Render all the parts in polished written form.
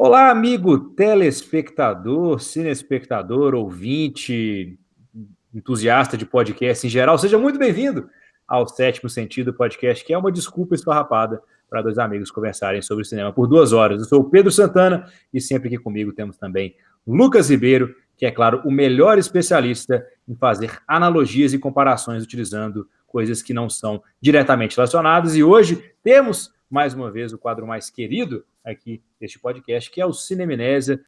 Olá, amigo telespectador, cinespectador, ouvinte, entusiasta de podcast em geral. Seja muito bem-vindo ao Sétimo Sentido Podcast, que é uma desculpa esfarrapada para dois amigos conversarem sobre cinema por 2 horas. Eu sou o Pedro Santana e sempre aqui comigo temos também Lucas Ribeiro, que é, claro, o melhor especialista em fazer analogias e comparações utilizando coisas que não são diretamente relacionadas. E hoje temos, mais uma vez, o quadro mais querido aqui deste podcast, que é o Cinemnésia.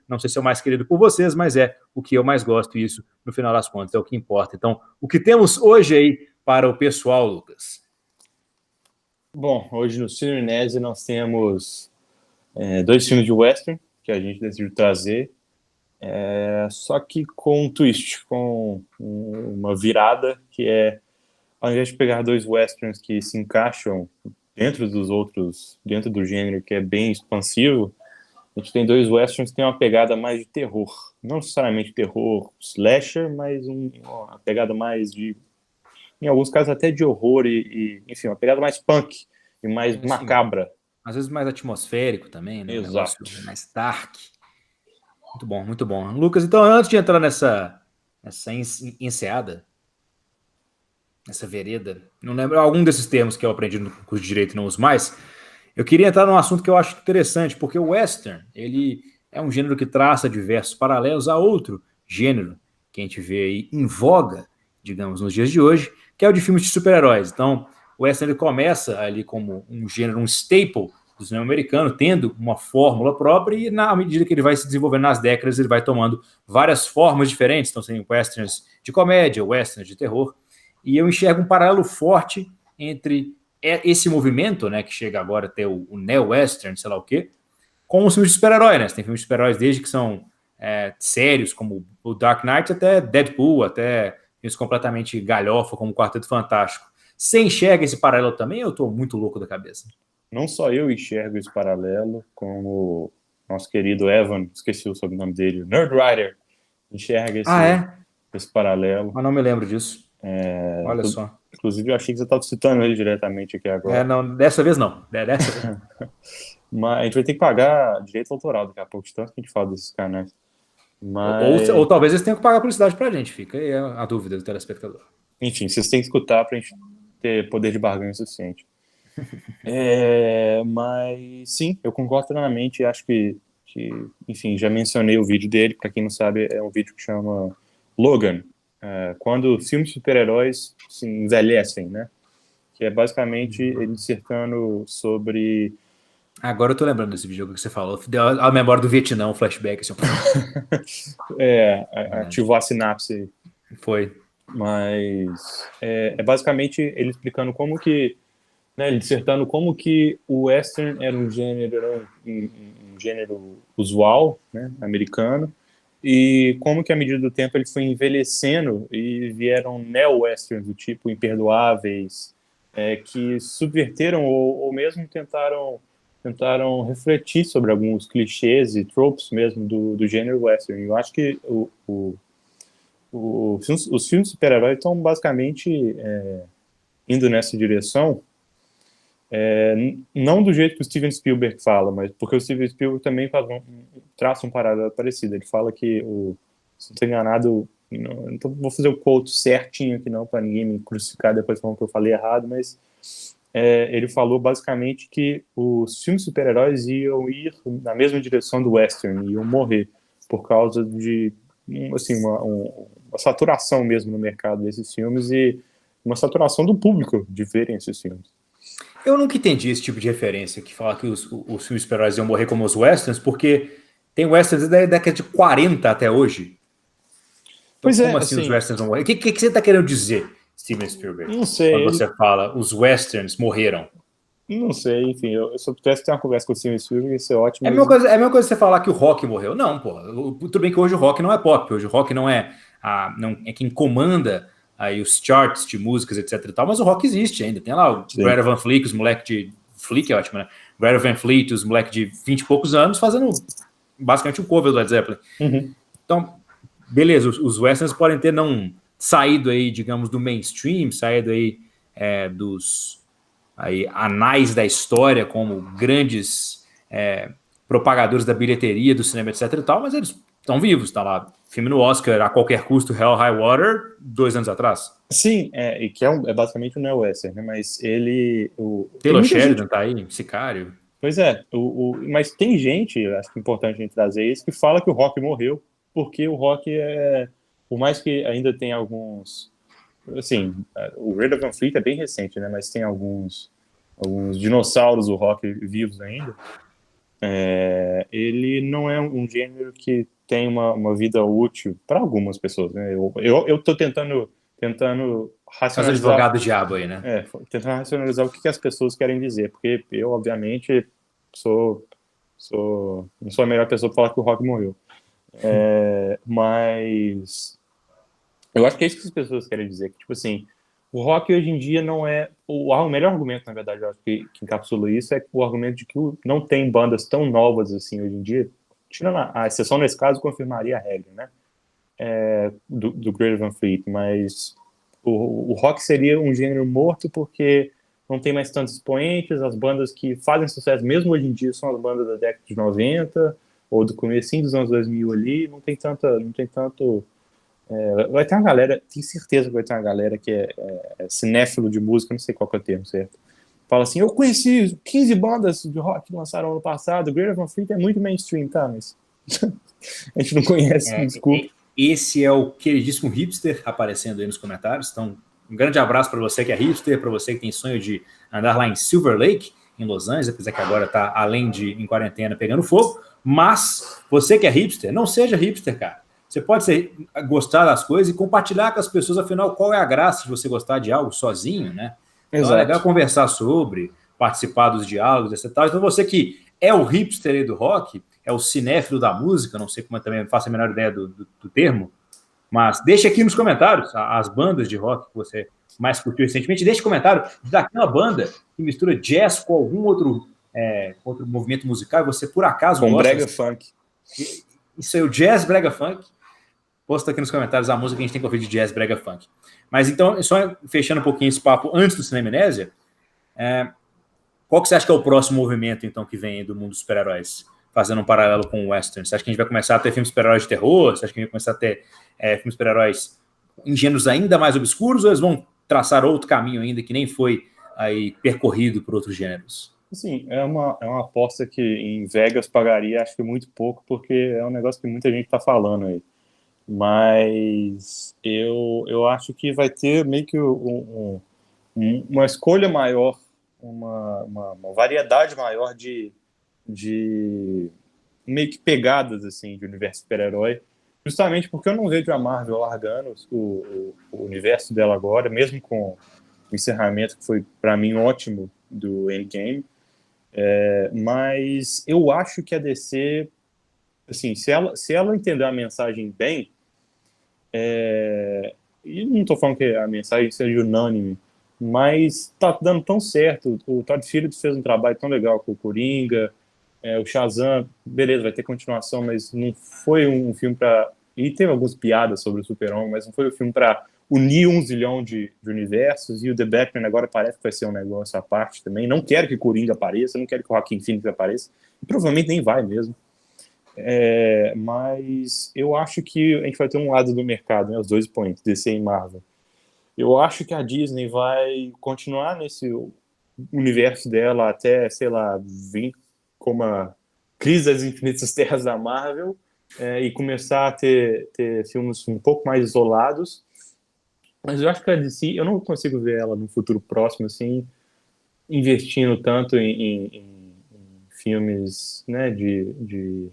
Não sei se é o mais querido por vocês, mas é o que eu mais gosto, e isso, no final das contas, é o que importa. Então, o que temos hoje aí para o pessoal, Lucas? Bom, hoje no Cinemnésia nós temos 2 filmes de western que a gente decidiu trazer, só que com um twist, com uma virada, que é, ao invés de pegar 2 westerns que se encaixam dentro dos outros, dentro do gênero que é bem expansivo, a gente tem 2 westerns que tem uma pegada mais de terror. Não necessariamente terror slasher, mas uma pegada mais de, em alguns casos até de horror enfim, uma pegada mais punk e mais macabra. Às vezes mais atmosférico também, né? Um negócio mais dark. Muito bom, muito bom. Lucas, então antes de entrar nessa enseada, nessa vereda, não lembro algum desses termos que eu aprendi no curso de Direito e não uso mais, eu queria entrar num assunto que eu acho interessante, porque o western, ele é um gênero que traça diversos paralelos a outro gênero que a gente vê aí em voga, digamos, nos dias de hoje, que é o de filmes de super-heróis. Então, o western ele começa ali como um gênero, um staple do cinema americano, tendo uma fórmula própria, e na medida que ele vai se desenvolvendo nas décadas, ele vai tomando várias formas diferentes. Então, tem westerns de comédia, westerns de terror, e eu enxergo um paralelo forte entre esse movimento, né, que chega agora até o neo-western, sei lá o quê, com os filmes de super-herói, né? Você tem filmes de super-heróis desde que são sérios, como o Dark Knight, até Deadpool, até filmes completamente galhofa, como o Quarteto Fantástico. Você enxerga esse paralelo também ou eu tô muito louco da cabeça? Não só eu enxergo esse paralelo, como o nosso querido Evan, esqueci o sobrenome dele, Nerd Writer, enxerga esse paralelo. Mas não me lembro disso. Olha só. Inclusive, eu achei que você estava citando ele diretamente aqui agora. Não, dessa vez não. Dessa vez. Mas a gente vai ter que pagar direito autoral daqui a pouco, de tanto que a gente fala desses canais. Mas... Ou talvez eles tenham que pagar publicidade pra gente, fica aí a dúvida do telespectador. Enfim, vocês têm que escutar pra gente ter poder de barganha suficiente. Mas sim, eu concordo plenamente. Acho que, enfim, já mencionei o vídeo dele. Para quem não sabe, é um vídeo que chama Logan, quando filmes de super-heróis se envelhecem, né? Que é basicamente ele dissertando sobre... Agora eu tô lembrando desse vídeo que você falou. Deu a memória do Vietnã, um flashback. Assim. Ativou a sinapse aí. Foi. Mas é basicamente ele explicando como que, né, ele dissertando como que o western era um gênero usual, né, americano, e como que à medida do tempo ele foi envelhecendo e vieram neo-westerns do tipo Imperdoáveis, que subverteram ou mesmo tentaram refletir sobre alguns clichês e tropes mesmo do gênero western. Eu acho que os filmes de super-heróis estão basicamente indo nessa direção, não do jeito que o Steven Spielberg fala, mas porque o Steven Spielberg também traça um paralelo parecido. Ele fala que, se não estou enganado, então vou fazer o quote certinho aqui não, para ninguém me crucificar depois falando que eu falei errado, mas ele falou basicamente que os filmes de super-heróis iam ir na mesma direção do western, iam morrer por causa de assim, uma saturação mesmo no mercado desses filmes e uma saturação do público de verem esses filmes. Eu nunca entendi esse tipo de referência que fala que os filmes de super-heróis iam morrer como os westerns, porque tem westerns da década de 40 até hoje. Então, pois como assim os westerns vão morrer? O que você está querendo dizer, Steven Spielberg? Não sei. Quando você fala os westerns morreram. Não sei, enfim, se eu pudesse ter uma conversa com o Steven Spielberg, ia ser ótimo. É a mesma coisa você falar que o rock morreu. Não, porra. Tudo bem que hoje o rock não é pop, hoje o rock não é quem comanda aí os charts de músicas, etc e tal, mas o rock existe ainda. Tem lá o Greta Van Fleet, os moleques de... Fleet é ótimo, né? Greta Van Fleet, os moleques de 20 e poucos anos, fazendo basicamente um cover do Led Zeppelin. Uhum. Então, beleza, os westerns podem ter não saído aí, digamos, do mainstream, saído aí dos aí, anais da história como grandes propagadores da bilheteria, do cinema, etc e tal, mas eles estão vivos, tá lá. Filme no Oscar, A Qualquer Custo, Hell High Water, 2 anos atrás. Sim, e que é basicamente um neo-western, né? Mas ele... Taylor Sheridan tá aí, Sicário. Pois é, mas tem gente, acho que é importante a gente trazer isso, que fala que o Rock morreu, porque o Rock por mais que ainda tenha alguns, assim, o Greta Van Fleet é bem recente, né, mas tem alguns dinossauros do Rock vivos ainda, ele não é um gênero que tem uma vida útil para algumas pessoas, né, eu tô tentando racionalizar... Faz o advogado diabo aí, né? Tentando racionalizar o que as pessoas querem dizer, porque eu, obviamente, não sou a melhor pessoa para falar que o Rock morreu. Mas eu acho que é isso que as pessoas querem dizer, que, tipo assim, o Rock hoje em dia não é... O melhor argumento, na verdade, eu acho que encapsula isso, é o argumento de que não tem bandas tão novas assim hoje em dia, tirando a exceção nesse caso, confirmaria a regra, né? Do Greta Van Fleet, mas o rock seria um gênero morto porque não tem mais tantos expoentes, as bandas que fazem sucesso mesmo hoje em dia são as bandas da década de 90 ou do comecinho dos anos 2000 ali, não tem tanto... vai ter uma galera, tenho certeza que vai ter uma galera que é cinéfilo de música, não sei qual que é o termo certo, fala assim, eu conheci 15 bandas de rock que lançaram ano passado, o Greta Van Fleet é muito mainstream, tá, mas a gente não conhece, desculpa. Esse é o queridíssimo hipster aparecendo aí nos comentários. Então, um grande abraço para você que é hipster, para você que tem sonho de andar lá em Silver Lake, em Los Angeles, apesar que agora está, além de em quarentena, pegando fogo. Mas você que é hipster, não seja hipster, cara. Você pode gostar das coisas e compartilhar com as pessoas, afinal, qual é a graça de você gostar de algo sozinho, né? Então é legal conversar sobre, participar dos diálogos, etc. Então você que é o hipster aí do rock, é o cinéfilo da música, não sei como também faço a menor ideia do termo, mas deixe aqui nos comentários as bandas de rock que você mais curtiu recentemente. Deixe comentário daquela banda que mistura jazz com algum outro movimento musical e você por acaso com gosta. Com brega funk. Isso aí, o jazz brega funk. Posta aqui nos comentários a música que a gente tem que ouvir de jazz brega funk. Mas então, só fechando um pouquinho esse papo antes do Cinema Amnésia, qual que você acha que é o próximo movimento então que vem do mundo dos super-heróis? Fazendo um paralelo com o western. Você acha que a gente vai começar a ter filmes super-heróis de terror? Você acha que a gente vai começar a ter filmes super-heróis em gêneros ainda mais obscuros? Ou eles vão traçar outro caminho ainda que nem foi aí percorrido por outros gêneros? Sim, é uma aposta que em Vegas pagaria acho que muito pouco, porque é um negócio que muita gente está falando aí. Mas eu acho que vai ter meio que uma escolha maior, uma variedade maior de meio que pegadas assim de universo super-herói, justamente porque eu não vejo a Marvel largando o universo dela agora, mesmo com o encerramento que foi para mim ótimo do Endgame, mas eu acho que a DC, assim, se ela entender a mensagem bem, e não estou falando que a mensagem seja unânime, mas tá dando tão certo. O Todd Phillips fez um trabalho tão legal com o Coringa, o Shazam, beleza, vai ter continuação, mas não foi um filme para... E teve algumas piadas sobre o Super-Homem, mas não foi um filme para unir 1 zilhão de universos, e o The Batman agora parece que vai ser um negócio à parte também. Não quero que o Coringa apareça, não quero que o Joaquin Phoenix apareça, e provavelmente nem vai mesmo. Mas eu acho que a gente vai ter um lado do mercado, né, os dois expoentes, DC e Marvel. Eu acho que a Disney vai continuar nesse universo dela até, sei lá, vir como a Crise das Infinitas Terras da Marvel, e começar a ter filmes um pouco mais isolados. Mas eu acho que a DC, eu não consigo ver ela no futuro próximo, assim, investindo tanto em filmes, né, de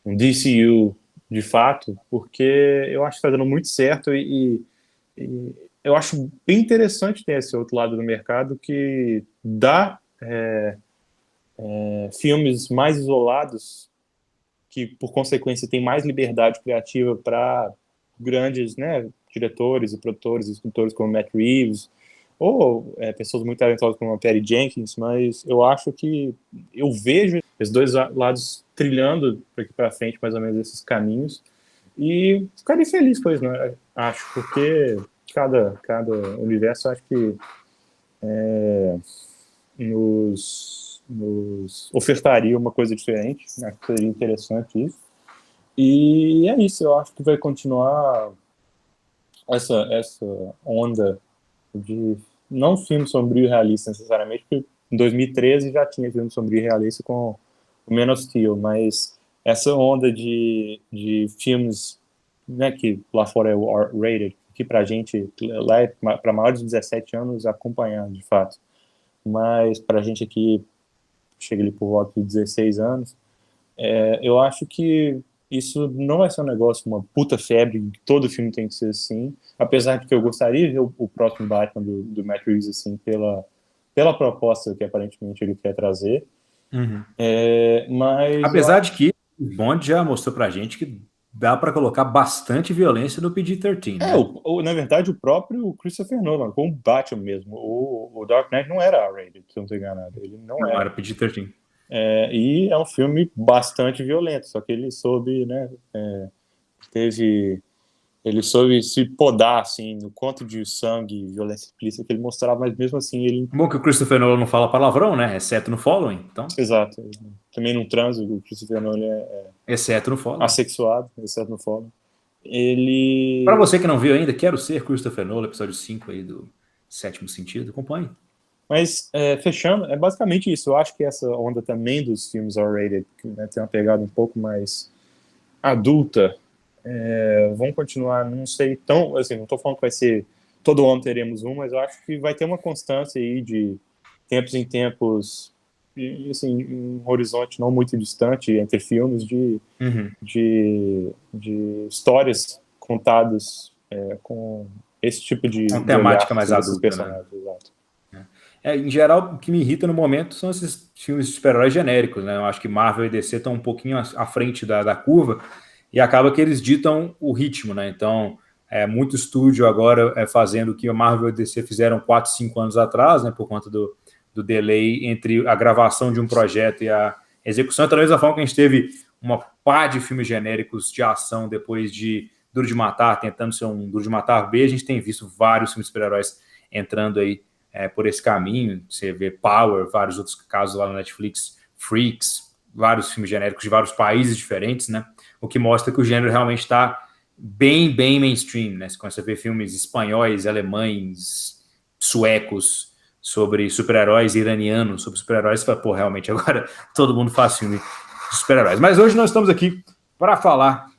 um DCU de fato, porque eu acho que está dando muito certo e eu acho bem interessante ter esse outro lado do mercado que dá filmes mais isolados, que por consequência tem mais liberdade criativa para grandes, né, diretores e produtores e escritores como Matt Reeves, ou pessoas muito talentosas como a Patty Jenkins, mas eu acho que eu vejo esses dois lados trilhando aqui para frente mais ou menos esses caminhos, E ficaria feliz com isso, né? Acho, porque cada universo, acho que nos ofertaria uma coisa diferente, né? Seria interessante isso. E é isso, eu acho que vai continuar essa onda de não filme sombrio e realista necessariamente, porque em 2013 já tinha filme sombrio e realista com o Man of Steel, mas essa onda de filmes, né, que lá fora é o R-rated, que pra gente, lá é para maiores de 17 anos acompanhando, de fato, mas pra gente aqui, chega ali por volta de 16 anos, eu acho que isso não vai ser um negócio, uma puta febre, todo filme tem que ser assim, apesar de que eu gostaria de ver o próximo Batman do Matt Reeves, assim, pela proposta que aparentemente ele quer trazer. Uhum. Mas apesar de que o Bond já mostrou pra gente que dá para colocar bastante violência no PG-13, né? Na verdade, o próprio Christopher Nolan, com o Batman mesmo, o Dark Knight não era R-rated, se eu não estou enganado, ele não era. Era PG-13. E é um filme bastante violento, só que ele soube, né, ele soube se podar, assim, no quanto de sangue e violência explícita que ele mostrava, mas mesmo assim ele... Bom que o Christopher Nolan não fala palavrão, né? Exceto no Following, então. Exato. Também não transa, o Christopher Nolan exceto no Following. Assexuado, exceto no Following. Ele... Para você que não viu ainda, Quero Ser Christopher Nolan, episódio 5 aí do Sétimo Sentido, acompanhe. Mas, fechando, é basicamente isso. Eu acho que essa onda também dos filmes R-rated, que, né, tem uma pegada um pouco mais adulta, vão continuar, não sei, tão, assim, não estou falando que vai ser, todo ano teremos um, mas eu acho que vai ter uma constância aí de tempos em tempos, e, assim, um horizonte não muito distante entre filmes de histórias contadas com esse tipo de temática mais adulta, personagens, né? Exato. Em geral, o que me irrita no momento são esses filmes de super-heróis genéricos, né? Eu acho que Marvel e DC estão um pouquinho à frente da curva e acaba que eles ditam o ritmo, né? Então, muito estúdio agora fazendo o que a Marvel e a DC fizeram 4, 5 anos atrás, né? Por conta do delay entre a gravação de um projeto e a execução. Então, da mesma forma que a gente teve uma pá de filmes genéricos de ação depois de Duro de Matar, tentando ser um Duro de Matar B, a gente tem visto vários filmes de super-heróis entrando aí por esse caminho. Você vê Power, vários outros casos lá no Netflix, Freaks, vários filmes genéricos de vários países diferentes, né? O que mostra que o gênero realmente está bem mainstream, né? Você começa a ver filmes espanhóis, alemães, suecos sobre super-heróis, iranianos sobre super-heróis, você fala, pô, realmente agora todo mundo faz filme de super-heróis. Mas hoje nós estamos aqui para falar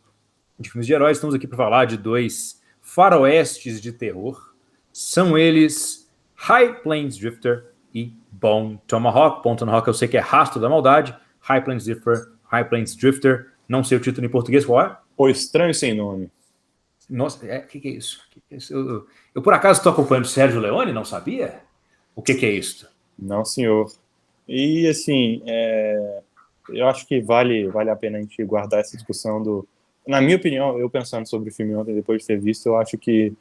de filmes de heróis, estamos aqui para falar de 2 faroestes de terror. São eles High Plains Drifter e Bone Tomahawk. Bone Tomahawk eu sei que é Rastro da Maldade. High Plains Drifter, não sei o título em português, qual é? O Estranho Sem Nome. Nossa, o que é isso? Eu por acaso estou acompanhando o Sérgio Leone, não sabia? O que é isso? Não, senhor. E, assim, eu acho que vale a pena a gente guardar essa discussão do... Na minha opinião, eu pensando sobre o filme ontem, depois de ter visto, eu acho que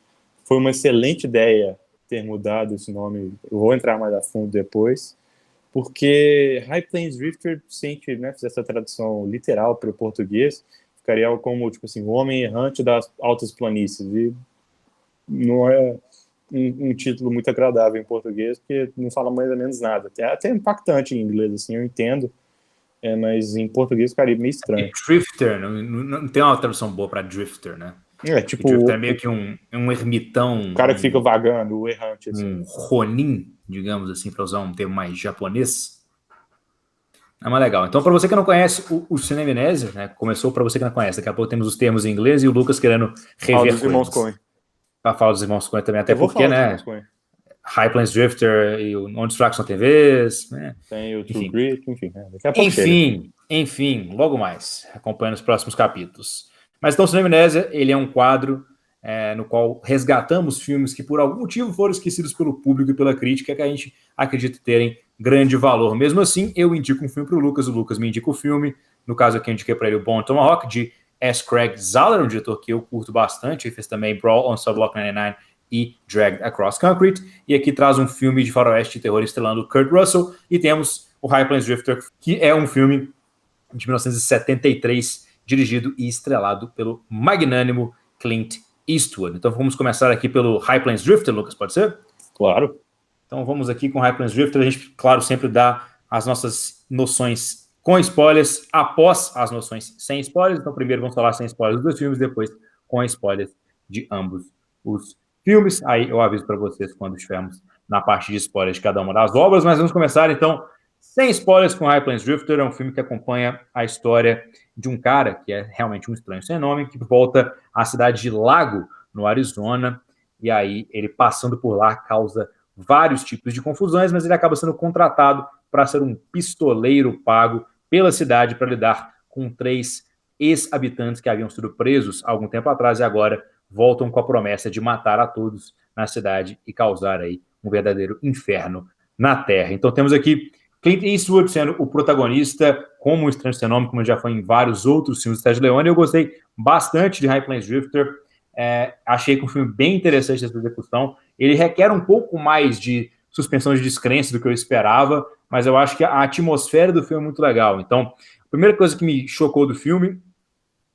foi uma excelente ideia ter mudado esse nome. Eu vou entrar mais a fundo depois, porque High Plains Drifter, se a gente, né, fizer essa tradução literal para o português, ficaria algo como, tipo assim, o homem errante das altas planícies, e não é um título muito agradável em português, porque não fala mais ou menos nada. É até impactante em inglês, assim, eu entendo, mas em português ficaria meio estranho. Drifter, não tem uma tradução boa para Drifter, né? Tipo... Drifter é meio que um ermitão. O cara que fica vagando, o errante. Assim. Um ronin, digamos assim, para usar um termo mais japonês. É mais legal. Então, para você que não conhece o Cinemnésia, né? Começou para você que não conhece. Daqui a pouco temos os termos em inglês e o Lucas querendo rever dos irmãos Coen. Para falar dos irmãos Coen também, até porque, né? High Plains Drifter e o On Distraction TVs, né? Tem o True Grit, enfim. Enfim, logo mais, acompanhando os próximos capítulos. Mas então, o Cinemnésia, ele é um quadro no qual resgatamos filmes que por algum motivo foram esquecidos pelo público e pela crítica, que a gente acredita terem grande valor. Mesmo assim, eu indico um filme para o Lucas me indica o filme. No caso aqui, eu indiquei para ele o Bone Tomahawk, de S. Craig Zahler, um diretor que eu curto bastante. Ele fez também Brawl on Sublock 99 e Dragged Across Concrete. E aqui traz um filme de faroeste e terror estrelando Kurt Russell. E temos o High Plains Drifter, que é um filme de 1973, dirigido e estrelado pelo magnânimo Clint Eastwood. Então vamos começar aqui pelo High Plains Drifter, Lucas, pode ser? Claro. Então vamos aqui com High Plains Drifter. A gente, claro, sempre dá as nossas noções com spoilers após as noções sem spoilers. Então primeiro vamos falar sem spoilers dos dois filmes, depois com spoilers de ambos os filmes. Aí eu aviso para vocês quando estivermos na parte de spoilers de cada uma das obras, mas vamos começar então sem spoilers com High Plains Drifter. É um filme que acompanha a história de um cara que é realmente um estranho sem nome, que volta à cidade de Lago, no Arizona, e aí ele passando por lá causa vários tipos de confusões, mas ele acaba sendo contratado para ser um pistoleiro pago pela cidade para lidar com 3 ex-habitantes que haviam sido presos há algum tempo atrás e agora voltam com a promessa de matar a todos na cidade e causar aí um verdadeiro inferno na Terra. Então temos aqui Clint Eastwood sendo o protagonista, como o Estranho Sem Nome, como já foi em vários outros filmes do Sergio Leone. Eu gostei bastante de High Plains Drifter. Achei que um filme bem interessante essa execução. Ele requer um pouco mais de suspensão de descrença do que eu esperava, mas eu acho que a atmosfera do filme é muito legal. Então, a primeira coisa que me chocou do filme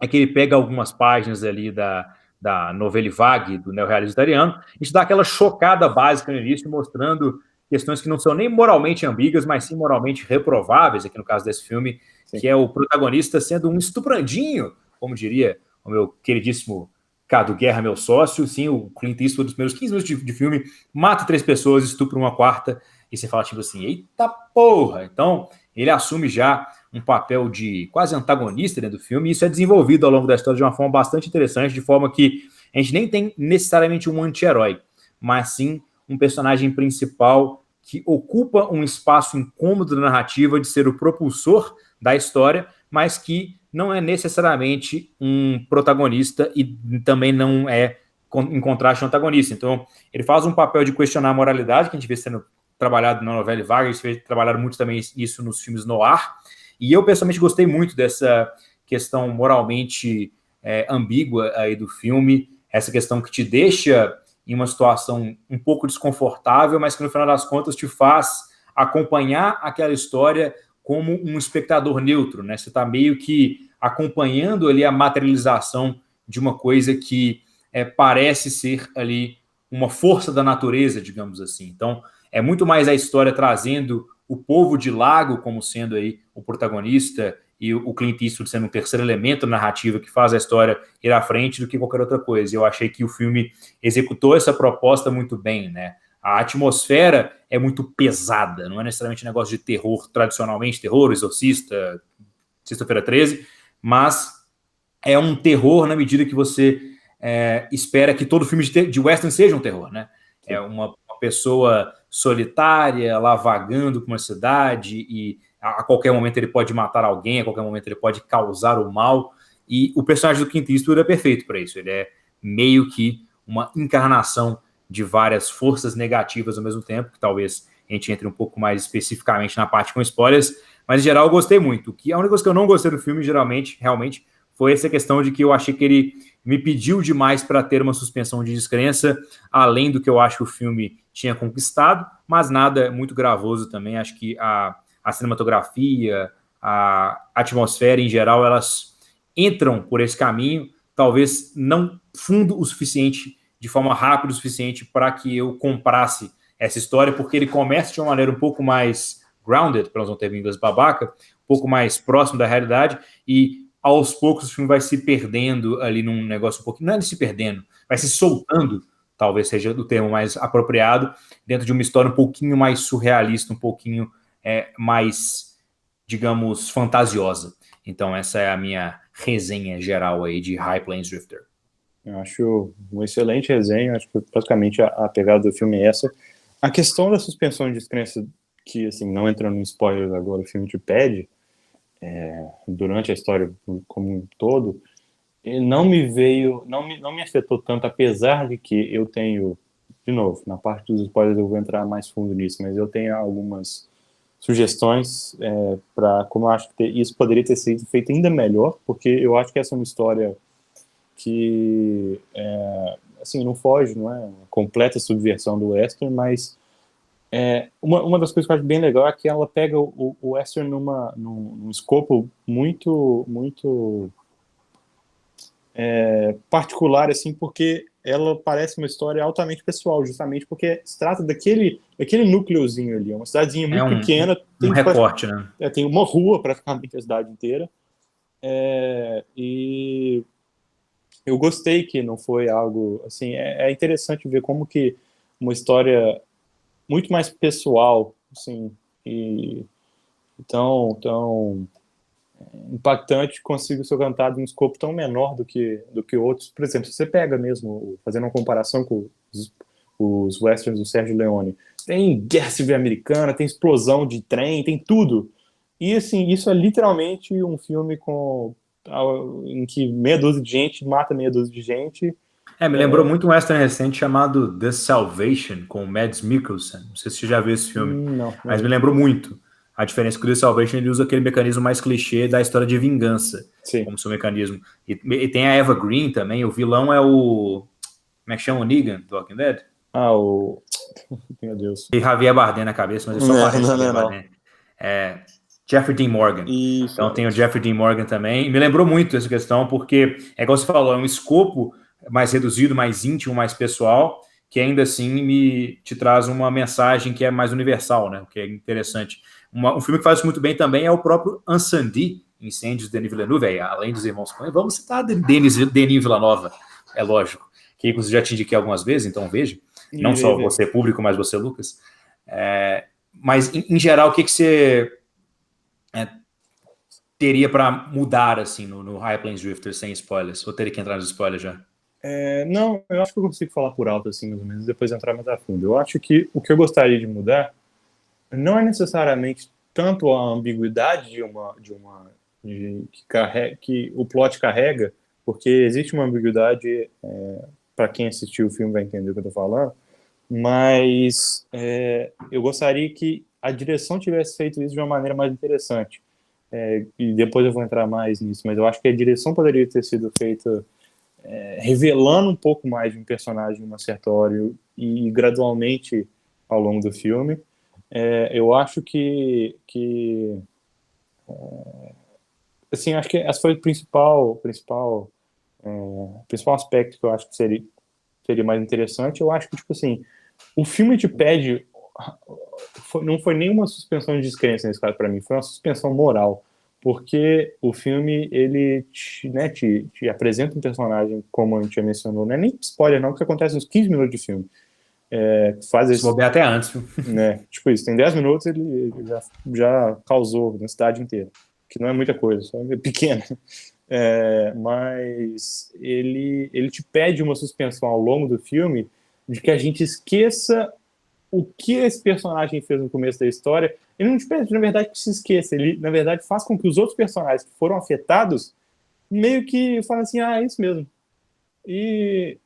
é que ele pega algumas páginas ali da novela vague, do neorrealismo italiano, a gente dá aquela chocada básica no início, mostrando questões que não são nem moralmente ambíguas, mas sim moralmente reprováveis, aqui no caso desse filme, sim, que é o protagonista sendo um estuprandinho, como diria o meu queridíssimo Cado Guerra, meu sócio. Sim, o Clint Eastwood, dos primeiros 15 minutos de filme, mata 3 pessoas, estupra uma quarta, e você fala tipo assim, eita porra! Então, ele assume já um papel de quase antagonista dentro do filme, e isso é desenvolvido ao longo da história de uma forma bastante interessante, de forma que a gente nem tem necessariamente um anti-herói, mas sim um personagem principal que ocupa um espaço incômodo da narrativa de ser o propulsor da história, mas que não é necessariamente um protagonista e também não é em contraste ao antagonista. Então, ele faz um papel de questionar a moralidade, que a gente vê sendo trabalhado na novela vaga, a gente vê trabalhado muito também isso nos filmes noir, e eu pessoalmente gostei muito dessa questão moralmente ambígua aí do filme, essa questão que te deixa em uma situação um pouco desconfortável, mas que no final das contas te faz acompanhar aquela história como um espectador neutro, né? Você está meio que acompanhando ali a materialização de uma coisa que parece ser ali uma força da natureza, digamos assim. Então, é muito mais a história trazendo o povo de Lago como sendo aí o protagonista e o Clint Eastwood sendo um terceiro elemento narrativo que faz a história ir à frente do que qualquer outra coisa. Eu achei que o filme executou essa proposta muito bem, né? A atmosfera é muito pesada, não é necessariamente um negócio de terror, tradicionalmente terror, Exorcista, Sexta-feira 13, mas é um terror na medida que você espera que todo filme de western seja um terror, né? Sim. É uma pessoa solitária, lá vagando por uma cidade e a qualquer momento ele pode matar alguém, a qualquer momento ele pode causar o mal, e o personagem do Clint Eastwood é perfeito para isso. Ele é meio que uma encarnação de várias forças negativas ao mesmo tempo, que talvez a gente entre um pouco mais especificamente na parte com spoilers, mas em geral eu gostei muito. A única coisa que eu não gostei do filme, geralmente, realmente, foi essa questão de que eu achei que ele me pediu demais para ter uma suspensão de descrença, além do que eu acho que o filme tinha conquistado, mas nada muito gravoso também. Acho que a cinematografia, a atmosfera em geral, elas entram por esse caminho, talvez não fundo o suficiente, de forma rápida o suficiente para que eu comprasse essa história, porque ele começa de uma maneira um pouco mais grounded, para nós não ter inglês babaca, um pouco mais próximo da realidade, e aos poucos o filme vai se perdendo ali num negócio um pouquinho, não é se perdendo, vai se soltando, talvez seja o termo mais apropriado, dentro de uma história um pouquinho mais surrealista, um pouquinho mais, digamos, fantasiosa. Então essa é a minha resenha geral aí de High Plains Drifter. Eu acho uma excelente resenha, acho que praticamente a pegada do filme é essa. A questão da suspensão de descrença, que assim, não entrando em spoilers agora, o filme te pede, durante a história como um todo, não me afetou tanto, apesar de que eu tenho, de novo, na parte dos spoilers eu vou entrar mais fundo nisso, mas eu tenho algumas sugestões para como eu acho que isso poderia ter sido feito ainda melhor, porque eu acho que essa é uma história que assim, não foge, não é uma completa subversão do western, mas uma das coisas que eu acho bem legal é que ela pega o western num escopo muito, muito particular, assim, porque ela parece uma história altamente pessoal, justamente porque se trata daquele núcleozinho ali, é uma cidadezinha É muito pequena, um recorte, né? tem uma rua praticamente a cidade inteira, e eu gostei que não foi algo, assim, é interessante ver como que uma história muito mais pessoal, assim, e tão impactante consiga ser cantado em um escopo tão menor do que outros. Por exemplo, se você pega mesmo, fazendo uma comparação com os westerns do Sérgio Leone, tem guerra civil americana, tem explosão de trem, tem tudo. E, assim, isso é literalmente um filme em que meia dúzia de gente mata meia dúzia de gente. Me lembrou muito um western recente chamado The Salvation, com o Mads Mikkelsen. Não sei se você já viu esse filme, Não, mas me não. lembrou muito. A diferença é que o The Salvation ele usa aquele mecanismo mais clichê da história de vingança Sim. como seu mecanismo. E tem a Eva Green também, o vilão é o... Como é que chama o Negan do Walking Dead? O... Meu Deus. Tem Javier Bardem na cabeça, mas ele só Não, parece não, Javier não, não. Bardem. Jeffrey Dean Morgan. Isso, Então tem o Jeffrey Dean Morgan também. E me lembrou muito essa questão, porque é igual você falou, é um escopo mais reduzido, mais íntimo, mais pessoal, que ainda assim te traz uma mensagem que é mais universal, né? O que é interessante. Um filme que faz isso muito bem também é o próprio Incendie, Incêndios de Denis Villeneuve, além dos Irmãos Coen. Vamos citar Denis Villeneuve, é lógico, que inclusive já te indiquei algumas vezes, então veja. Não irei só ver. você, público, mas você, Lucas. Mas, em geral, o que você teria para mudar assim no High Plains Drifter sem spoilers? Ou teria que entrar nos spoilers já? Não, eu acho que eu consigo falar por alto, assim, mais ou menos, depois entrar mais a fundo. Eu acho que o que eu gostaria de mudar não é necessariamente tanto a ambiguidade que o plot carrega, porque existe uma ambiguidade, para quem assistiu o filme vai entender o que eu estou falando, mas eu gostaria que a direção tivesse feito isso de uma maneira mais interessante. E depois eu vou entrar mais nisso, mas eu acho que a direção poderia ter sido feita revelando um pouco mais de um personagem em uma certa hora e gradualmente ao longo do filme. Eu acho que assim, acho que esse foi o principal aspecto que eu acho que seria mais interessante. Eu acho que, tipo assim, o filme te pede, não foi nenhuma suspensão de descrença nesse caso para mim, foi uma suspensão moral, porque o filme, ele te apresenta um personagem, como a gente já mencionou, não é nem spoiler não, porque acontece uns 15 minutos de filme. Faz Se bobear até antes, viu? né? Tipo isso, tem 10 minutos ele já causou na cidade inteira, que não é muita coisa, só é pequena. Mas ele te pede uma suspensão ao longo do filme de que a gente esqueça o que esse personagem fez no começo da história. Ele não te pede, na verdade, que se esqueça. Ele, na verdade, faz com que os outros personagens que foram afetados meio que falem assim, é isso mesmo. E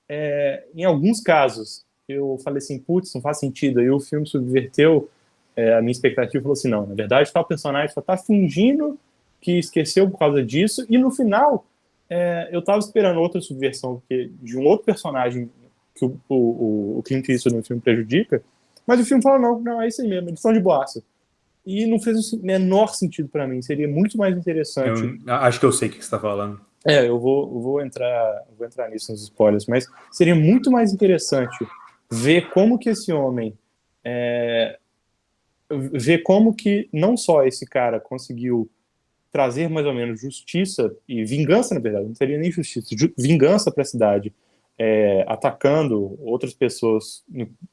em alguns casos eu falei assim, putz, não faz sentido. Aí o filme subverteu a minha expectativa e falou assim, não, na verdade tal personagem só tá fingindo que esqueceu por causa disso, e no final eu tava esperando outra subversão de um outro personagem que o Clint Eastwood no filme prejudica, mas o filme fala, não, é isso aí mesmo, eles estão de boaça. E não fez o menor sentido para mim, seria muito mais interessante. Eu acho que eu sei o que você está falando. Eu vou entrar nisso nos spoilers, mas seria muito mais interessante ver como que esse homem ver como que não só esse cara conseguiu trazer mais ou menos justiça e vingança, na verdade, não seria nem justiça, vingança para a cidade, atacando outras pessoas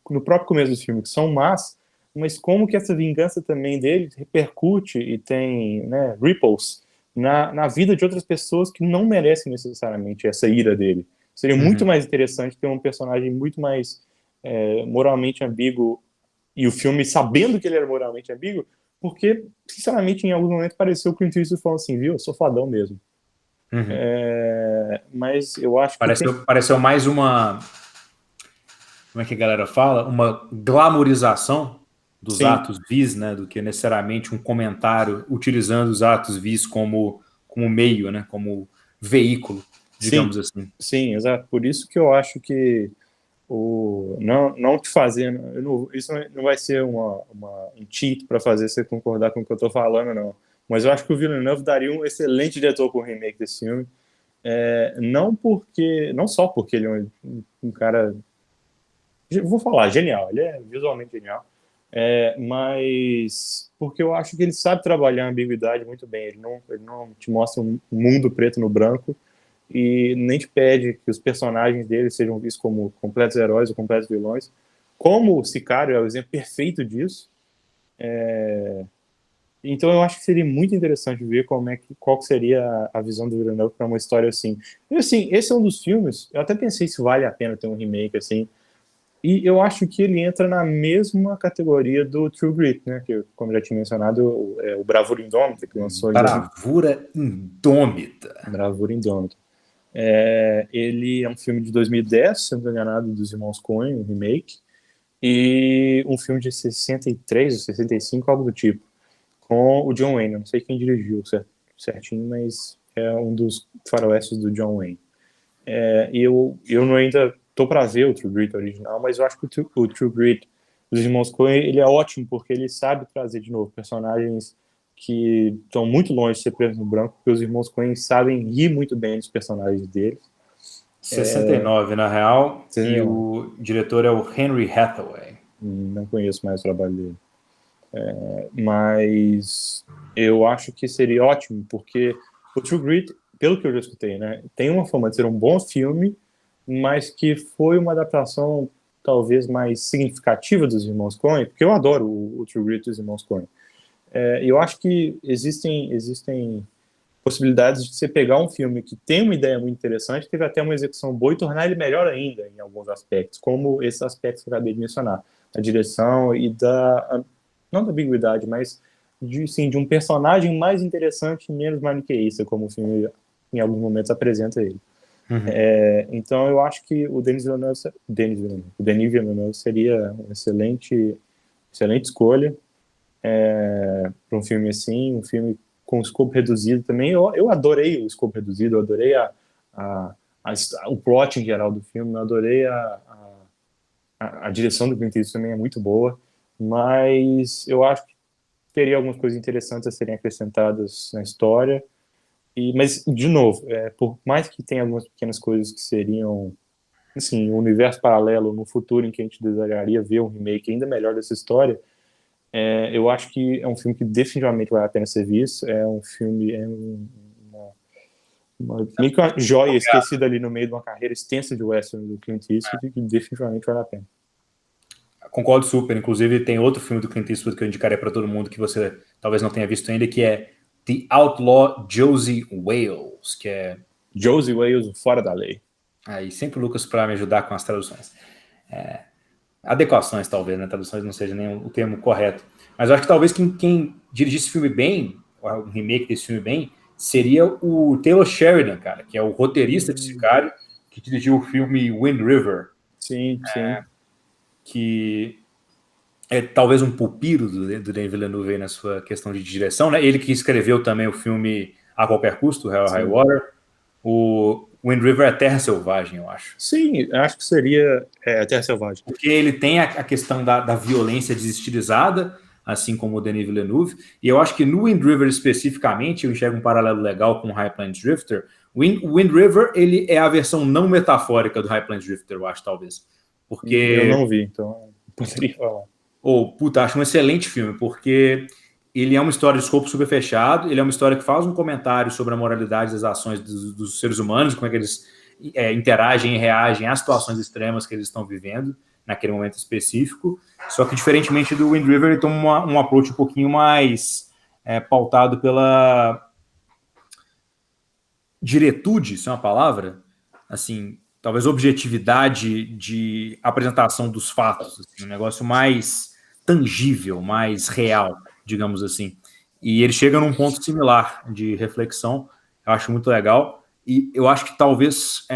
no próprio começo do filme que são más, mas como que essa vingança também dele repercute e tem, né, ripples na vida de outras pessoas que não merecem necessariamente essa ira dele. Seria muito mais interessante ter um personagem muito mais moralmente ambíguo, e o filme sabendo que ele era moralmente ambíguo, porque, sinceramente, em algum momento pareceu que o Clint Eastwood falando assim, viu, eu sou fadão mesmo. Uhum. Mas eu acho que Pareceu mais uma... Como é que a galera fala? Uma glamorização dos sim, atos vis, né? Do que necessariamente um comentário utilizando os atos vis como meio, né? Como veículo, sim, digamos assim. sim, exato. Por isso que eu acho que não te fazendo, isso não vai ser um cheat para fazer você concordar com o que eu estou falando, não. Mas eu acho que o Villeneuve daria um excelente diretor para o remake desse filme. Não só porque ele é um cara, vou falar, genial, ele é visualmente genial, mas porque eu acho que ele sabe trabalhar a ambiguidade muito bem. Ele não te mostra um mundo preto no branco e nem te pede que os personagens dele sejam vistos como completos heróis ou completos vilões. Como o Sicário é o exemplo perfeito disso. Então eu acho que seria muito interessante ver qual que seria a visão do Villeneuve para uma história assim. E assim, esse é um dos filmes, eu até pensei se vale a pena ter um remake assim, e eu acho que ele entra na mesma categoria do True Grit, né, que como eu já tinha mencionado, o Bravura Indômita, que lançou em Bravura Indômita. Bravura Indômita. Ele é um filme de 2010, se não estou enganado, dos irmãos Coen, um remake, e um filme de 63 ou 65, algo do tipo, com o John Wayne. Eu não sei quem dirigiu certinho, mas é um dos faroestes do John Wayne. Eu não ainda tô para ver o True Grit original, mas eu acho que o True Grit dos irmãos Coen, ele é ótimo, porque ele sabe trazer de novo personagens que estão muito longe de ser presos no branco, porque os irmãos Coen sabem rir muito bem dos personagens deles. 69, na real, 69. E o diretor é o Henry Hathaway. Não conheço mais o trabalho dele. Mas eu acho que seria ótimo, porque o True Grit, pelo que eu já escutei, né, tem uma fama de ser um bom filme, mas que foi uma adaptação talvez mais significativa dos Irmãos Coen, porque eu adoro o True Grit dos Irmãos Coen. Eu acho que existem possibilidades de você pegar um filme que tem uma ideia muito interessante, teve até uma execução boa, e tornar ele melhor ainda em alguns aspectos, como esses aspectos que eu acabei de mencionar, a direção e não da ambiguidade, mas de um personagem mais interessante e menos maniqueísta, como o filme em alguns momentos apresenta ele. Então eu acho que o Denis Villeneuve seria uma excelente escolha para um filme assim, um filme com escopo reduzido também. Eu adorei o escopo reduzido, eu adorei o plot em geral do filme, eu adorei a direção do Clint Eastwood também é muito boa, mas eu acho que teria algumas coisas interessantes a serem acrescentadas na história. Mas, de novo, por mais que tenha algumas pequenas coisas que seriam, assim, um universo paralelo no futuro em que a gente desejaria ver um remake ainda melhor dessa história, eu acho que é um filme que definitivamente vale a pena ser visto. É um filme, meio que uma joia esquecida ali no meio de uma carreira extensa de western do Clint Eastwood, que definitivamente vale a pena. Concordo super. Inclusive, tem outro filme do Clint Eastwood que eu indicaria para todo mundo que você talvez não tenha visto ainda, que é The Outlaw Josie Wales, que é... Josie Wales, Fora da Lei. Aí, sempre o Lucas para me ajudar com as traduções. Adequações, talvez, né? Traduções não seja nem o termo correto. Mas eu acho que talvez quem dirigisse esse filme bem, um remake desse filme bem, seria o Taylor Sheridan, cara, que é o roteirista de Sicário, que dirigiu o filme Wind River. Sim. Que é talvez um pupilo do Denis Villeneuve na sua questão de direção, né? Ele que escreveu também o filme A Qualquer Custo, Hell or High Water. O Wind River é Terra Selvagem, eu acho. Sim, acho que seria a Terra Selvagem. Porque ele tem a questão da violência desestilizada, assim como o Denis Villeneuve, e eu acho que no Wind River especificamente, eu enxergo um paralelo legal com o High Plains Drifter. O Wind River, ele é a versão não metafórica do High Plains Drifter, eu acho, talvez. Porque... Eu não vi, então poderia falar. Acho um excelente filme, porque ele é uma história de escopo super fechado, ele é uma história que faz um comentário sobre a moralidade das ações dos seres humanos, como é que eles interagem e reagem às situações extremas que eles estão vivendo naquele momento específico. Só que, diferentemente do Wind River, ele toma um approach um pouquinho mais pautado pela diretude, se é uma palavra, assim, talvez objetividade de apresentação dos fatos, assim, um negócio mais tangível, mais real, digamos assim. E ele chega num ponto similar de reflexão, eu acho muito legal, e eu acho que talvez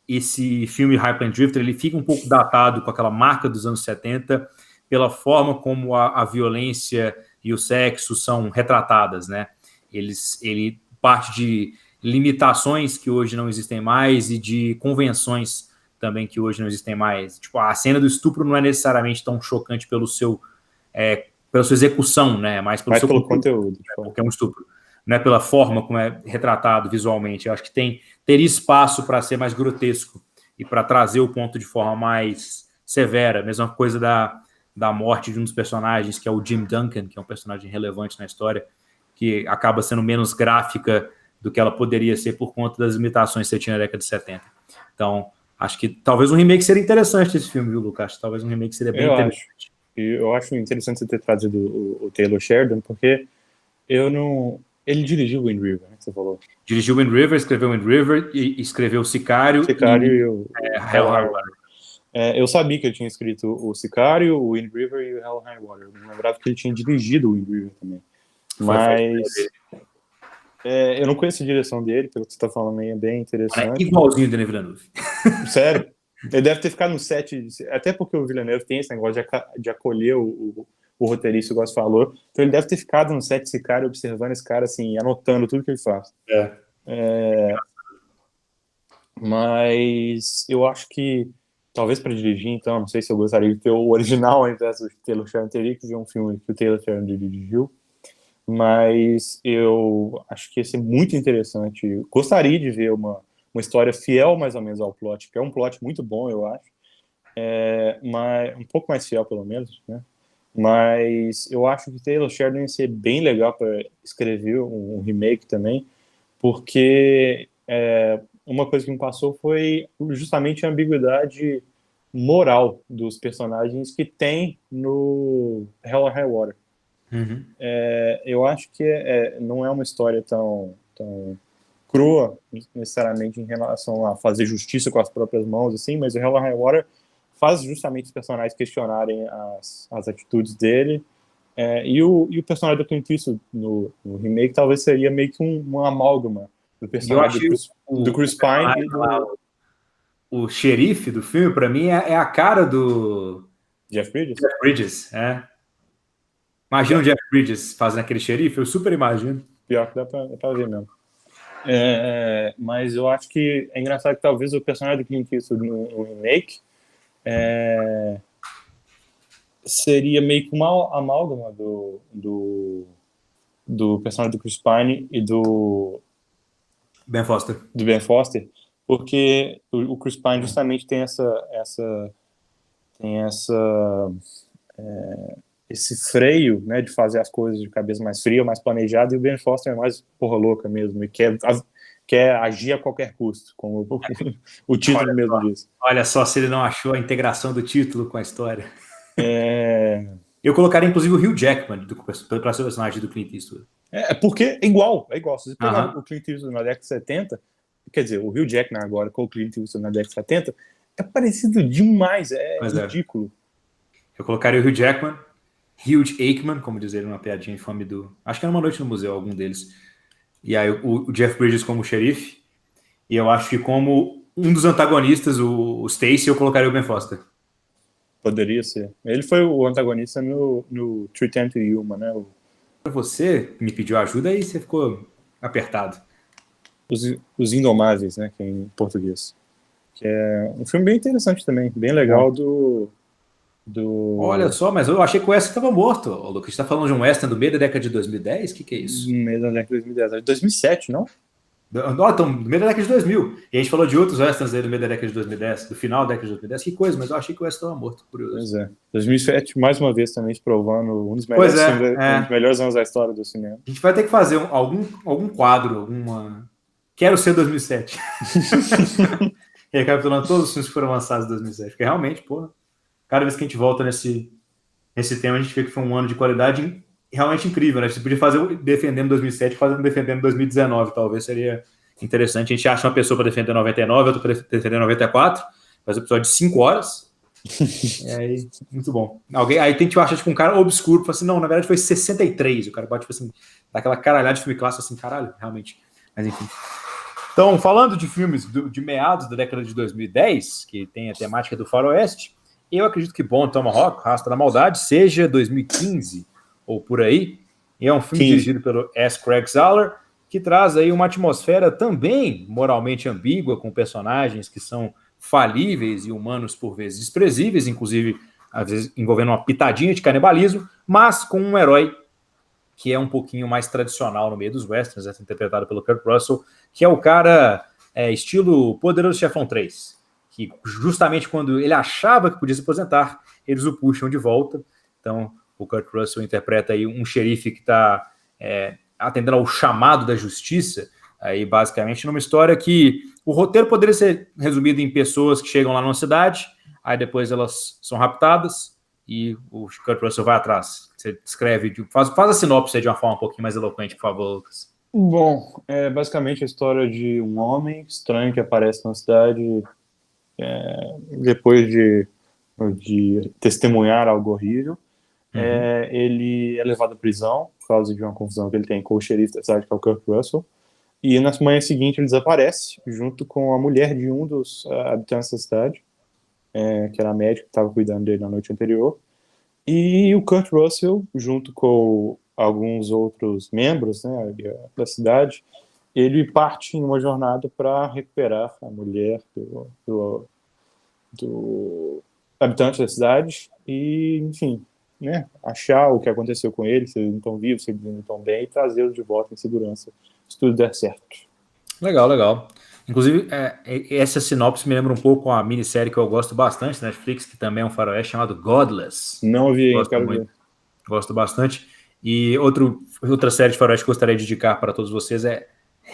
esse filme High Plains Drifter, ele fica um pouco datado com aquela marca dos anos 70, pela forma como a violência e o sexo são retratadas, né? Ele parte de limitações que hoje não existem mais e de convenções também que hoje não existem mais. Tipo, a cena do estupro não é necessariamente tão chocante pela sua execução, né? Mas pelo seu pelo conteúdo. Porque é um estupro. não é pela forma como é retratado visualmente. Eu acho que teria espaço para ser mais grotesco e para trazer o ponto de forma mais severa. Mesma coisa da morte de um dos personagens, que é o Jim Duncan, que é um personagem relevante na história, que acaba sendo menos gráfica do que ela poderia ser por conta das limitações que você tinha na década de 70. Então, acho que talvez um remake seria interessante desse filme, viu, Lucas? Talvez um remake seria bem interessante. Eu acho interessante você ter trazido o Taylor Sheridan, porque ele dirigiu Wind River, né, que você falou. Dirigiu Wind River, escreveu Wind River, e escreveu Sicário e o Hell High Water. Eu sabia que ele tinha escrito o Sicário, o Wind River e o Hell High Water. Eu não lembrava que ele tinha dirigido o Wind River também. Mas eu não conheço a direção dele, pelo que você está falando aí, é bem interessante. É igualzinho o Denis Villeneuve. Sério? Ele deve ter ficado no set, até porque o Villeneuve tem esse negócio de acolher o roteirista, igual você falou. Então ele deve ter ficado no set desse cara, observando esse cara, assim, anotando tudo que ele faz. Mas eu acho que, talvez para dirigir, então, não sei se eu gostaria de ter o original ao invés do Taylor Sheridan, teria que ver um filme que o Taylor Sheridan dirigiu. Mas eu acho que ia ser muito interessante. Gostaria de ver uma história fiel, mais ou menos, ao plot, que é um plot muito bom, eu acho. Mas, um pouco mais fiel, pelo menos, né? Mas eu acho que Taylor Sheridan ia ser bem legal para escrever um remake também, porque uma coisa que me passou foi justamente a ambiguidade moral dos personagens que tem no Hell or High Water. Uhum. Eu acho que não é uma história tão crua, necessariamente, em relação a fazer justiça com as próprias mãos, assim, mas o Hell or High Water faz justamente os personagens questionarem as atitudes dele, e o personagem do Clint Eastwood no remake talvez seria meio que uma amálgama do personagem do Chris Pine e do... O xerife do filme, para mim, é a cara do Jeff Bridges. Jeff Bridges, Imagina o Jeff Bridges fazendo aquele xerife, eu super imagino. Pior que dá pra ver mesmo. Mas eu acho que é engraçado que talvez o personagem do Clint Eastwood no remake seria meio que uma amálgama do personagem do Chris Pine e do Ben Foster. Do Ben Foster, porque o Chris Pine justamente tem esse freio, né, de fazer as coisas de cabeça mais fria, mais planejada, e o Ben Foster é mais porra louca mesmo, e quer agir a qualquer custo, como o título mesmo diz. Olha só se ele não achou a integração do título com a história. Eu colocaria, inclusive, o Hugh Jackman para ser o personagem do Clint Eastwood. Porque é igual. Se você pegar o Clint Eastwood na década de 70, quer dizer, o Hugh Jackman agora com o Clint Eastwood na década de 70, é parecido demais, ridículo. Eu colocaria o Hugh Jackman, Hugh Aikman, como dizer numa piadinha infame do... Acho que era Uma Noite no Museu, algum deles. E aí o Jeff Bridges como xerife. E eu acho que como um dos antagonistas, o Stacy, eu colocaria o Ben Foster. Poderia ser. Ele foi o antagonista no 310 to Yuma, né? Você me pediu ajuda e você ficou apertado. Os Indomáveis, né? Que é em português. Que é um filme bem interessante também, bem legal do... Olha só, mas eu achei que o western estava morto, Lucas. Você está falando de um western do meio da década de 2010? O que é isso? No meio da década de 2010. 2007, não? Então, no meio da década de 2000. E a gente falou de outros westerns aí do meio da década de 2010, do final da década de 2010. Que coisa, mas eu achei que o western estava morto, curioso. Pois é. 2007, mais uma vez, também se provando um dos melhores um dos melhores anos da história do cinema. A gente vai ter que fazer algum quadro, alguma... Quero ser 2007. Recapitulando todos os filmes que foram lançados em 2007. Porque realmente, porra, cada vez que a gente volta nesse tema, a gente vê que foi um ano de qualidade realmente incrível, né? Você podia fazer defendendo 2007, fazendo defendendo 2019, talvez seria interessante. A gente acha uma pessoa para defender 99, outra para defender 94, faz um episódio de 5 horas. Aí, muito bom. Aí a gente acha tipo um cara obscuro, fala assim, não, na verdade foi 63. O cara bate, tipo assim, dá aquela caralhada de filme clássico, assim, caralho, realmente. Mas enfim. Então, falando de filmes de meados da década de 2010, que tem a temática do faroeste, eu acredito que Bom Tomahawk, Rasta da Maldade, seja 2015 ou por aí. E é um filme dirigido pelo S. Craig Zahler, que traz aí uma atmosfera também moralmente ambígua, com personagens que são falíveis e humanos por vezes desprezíveis, inclusive às vezes envolvendo uma pitadinha de canibalismo, mas com um herói que é um pouquinho mais tradicional no meio dos westerns, interpretado pelo Kurt Russell, que é o cara estilo Poderoso Chefão 3, que justamente quando ele achava que podia se aposentar, eles o puxam de volta. Então, o Kurt Russell interpreta aí um xerife que está atendendo ao chamado da justiça, aí basicamente numa história que o roteiro poderia ser resumido em pessoas que chegam lá numa cidade, aí depois elas são raptadas e o Kurt Russell vai atrás. Você descreve, faz a sinopse de uma forma um pouquinho mais eloquente, por favor, Lucas. Bom, é basicamente a história de um homem estranho que aparece na cidade depois de testemunhar algo horrível. Ele é levado à prisão por causa de uma confusão que ele tem com o xerife da cidade, que é o Kurt Russell. E na manhã seguinte ele desaparece, junto com a mulher de um dos habitantes da cidade, que era a médica que estava cuidando dele na noite anterior. E o Kurt Russell, junto com alguns outros membros, né, da cidade, ele parte em uma jornada para recuperar a mulher do habitante da cidade e, enfim, né, achar o que aconteceu com eles, se eles não estão vivos, se eles não estão bem, e trazê-los de volta em segurança, se tudo der certo. Legal, legal. Inclusive, essa sinopse me lembra um pouco a minissérie que eu gosto bastante da Netflix, que também é um faroeste, chamado Godless. Não vi, quero ver. Gosto bastante. E outra série de faroeste que eu gostaria de indicar para todos vocês é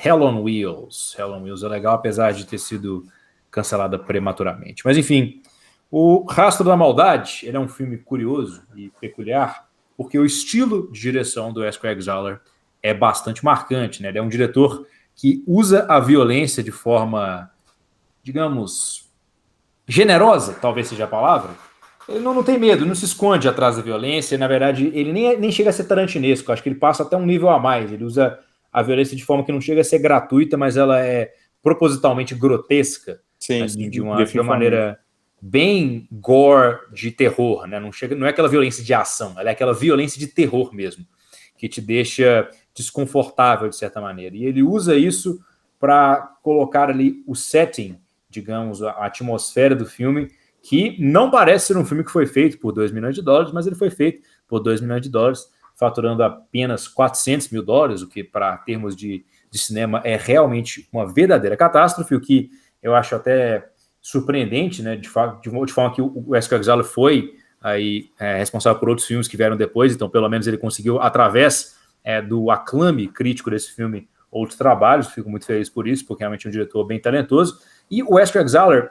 Hell on Wheels. Hell on Wheels é legal, apesar de ter sido cancelada prematuramente. Mas, enfim, o Rastro da Maldade, ele é um filme curioso e peculiar, porque o estilo de direção do S. Craig Zahler é bastante marcante, né? Ele é um diretor que usa a violência de forma, digamos, generosa, talvez seja a palavra. Ele não tem medo, não se esconde atrás da violência. Na verdade, ele nem chega a ser tarantinesco. Acho que ele passa até um nível a mais. Ele usa a violência de forma que não chega a ser gratuita, mas ela é propositalmente grotesca. Sim, assim, de uma maneira bem gore de terror, né? Não é aquela violência de ação, ela é aquela violência de terror mesmo, que te deixa desconfortável de certa maneira. E ele usa isso para colocar ali o setting, digamos, a atmosfera do filme, que não parece ser um filme que foi feito por $2 milhões, mas ele foi feito por $2 milhões, faturando apenas $400 mil, o que para termos de cinema é realmente uma verdadeira catástrofe, o que eu acho até surpreendente, né, de forma que o S. Craig Zahler foi aí, responsável por outros filmes que vieram depois, então pelo menos ele conseguiu, através do aclame crítico desse filme, outros trabalhos. Fico muito feliz por isso, porque realmente é um diretor bem talentoso. E o S. Craig Zahler,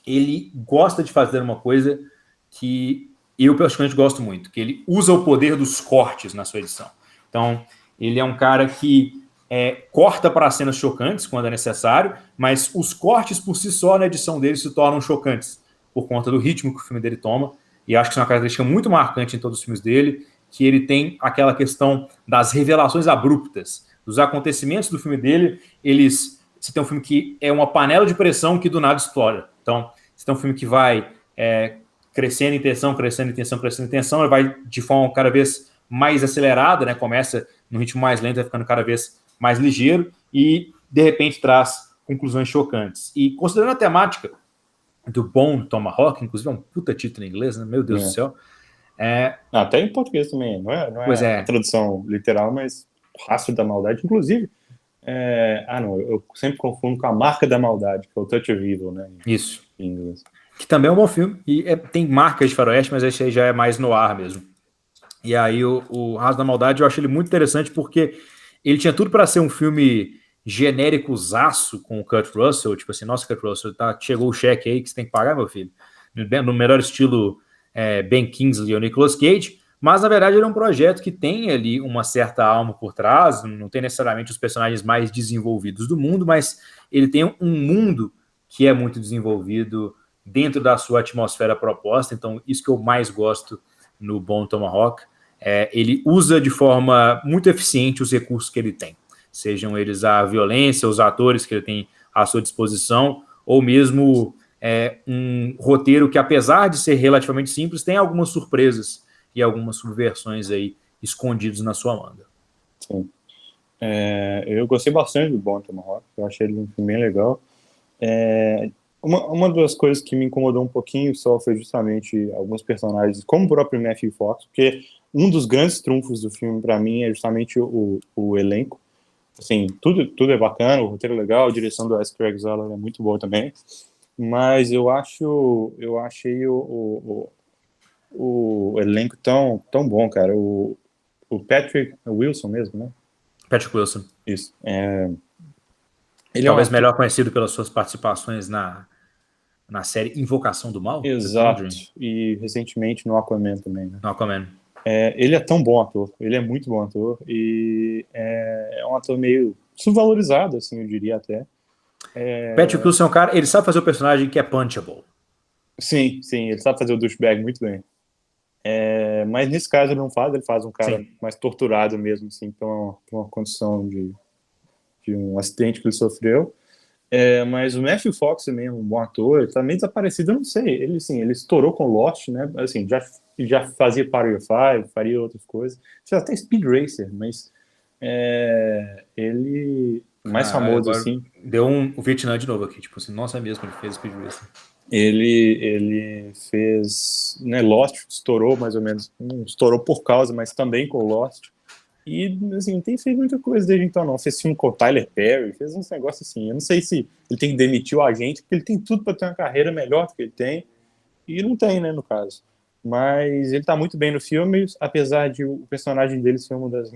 ele gosta de fazer uma coisa que eu particularmente gosto muito, que ele usa o poder dos cortes na sua edição. Então, ele é um cara que corta para cenas chocantes quando é necessário, mas os cortes por si só na edição dele se tornam chocantes, por conta do ritmo que o filme dele toma, e acho que isso é uma característica muito marcante em todos os filmes dele, que ele tem aquela questão das revelações abruptas, dos acontecimentos do filme dele. Você tem um filme que é uma panela de pressão que do nada explora. Então, você tem um filme que vai crescendo em tensão, ele vai de forma cada vez mais acelerada, né? Começa num ritmo mais lento, vai ficando cada vez mais ligeiro e, de repente, traz conclusões chocantes. E considerando a temática do Bone Tomahawk, inclusive é um puta título em inglês, né? Meu Deus do céu. Até em português também, não é a tradução literal, mas Rastro da Maldade, inclusive. Eu sempre confundo com A Marca da Maldade, que é o Touch of Evil, né? Isso. Em inglês. Que também é um bom filme, e tem marcas de faroeste, mas esse aí já é mais no ar mesmo. E aí o Rastro da Maldade eu acho ele muito interessante, porque ele tinha tudo para ser um filme genérico-zaço com o Kurt Russell, tipo assim, nossa, Kurt Russell, chegou o cheque aí que você tem que pagar, meu filho. No melhor estilo Ben Kingsley ou Nicolas Cage, mas na verdade ele é um projeto que tem ali uma certa alma por trás, não tem necessariamente os personagens mais desenvolvidos do mundo, mas ele tem um mundo que é muito desenvolvido dentro da sua atmosfera proposta. Então isso que eu mais gosto no Bone Tomahawk. Ele usa de forma muito eficiente os recursos que ele tem, sejam eles a violência, os atores que ele tem à sua disposição, ou mesmo um roteiro que, apesar de ser relativamente simples, tem algumas surpresas e algumas subversões aí escondidos na sua manga. Sim. Eu gostei bastante do Bone Tomahawk, eu achei ele um filme bem legal. Uma das coisas que me incomodou um pouquinho só foi justamente alguns personagens, como o próprio Matthew Fox, porque um dos grandes trunfos do filme, para mim, é justamente o elenco. Assim, tudo é bacana, o roteiro é legal, a direção do S. Craig Zahler é muito boa também, mas eu achei o elenco tão bom, cara. O Patrick Wilson mesmo, né? Patrick Wilson. Isso. Ele Talvez é um melhor conhecido pelas suas participações na série Invocação do Mal. exato. E recentemente no Aquaman também, né? No Aquaman. Ele é tão bom ator, ele é muito bom ator, e é um ator meio subvalorizado, assim, eu diria até. Patrick Wilson é um cara, ele sabe fazer o personagem que é punchable. Sim, ele sabe fazer o douchebag muito bem. Mas nesse caso ele não faz, ele faz um cara mais torturado mesmo, assim, por uma condição de um acidente que ele sofreu. Mas o Matthew Fox também é um bom ator, ele tá meio desaparecido, eu não sei. Ele, assim, ele estourou com Lost, né? Assim, já fazia Party of Five, faria outras coisas. Fez até Speed Racer, mas ele mais famoso, assim. Deu um Vietnã de novo aqui, tipo assim, nossa, é mesmo, ele fez Speed Racer. Ele fez, né, Lost, estourou mais ou menos, não estourou por causa, mas também com Lost. E, assim, não tem feito muita coisa desde então, não. Fez filme com o Tyler Perry, fez uns negócios assim. Eu não sei se ele tem que demitir o agente, porque ele tem tudo para ter uma carreira melhor do que ele tem, e não tem, né, no caso. Mas ele tá muito bem no filme, apesar de o personagem dele ser uma das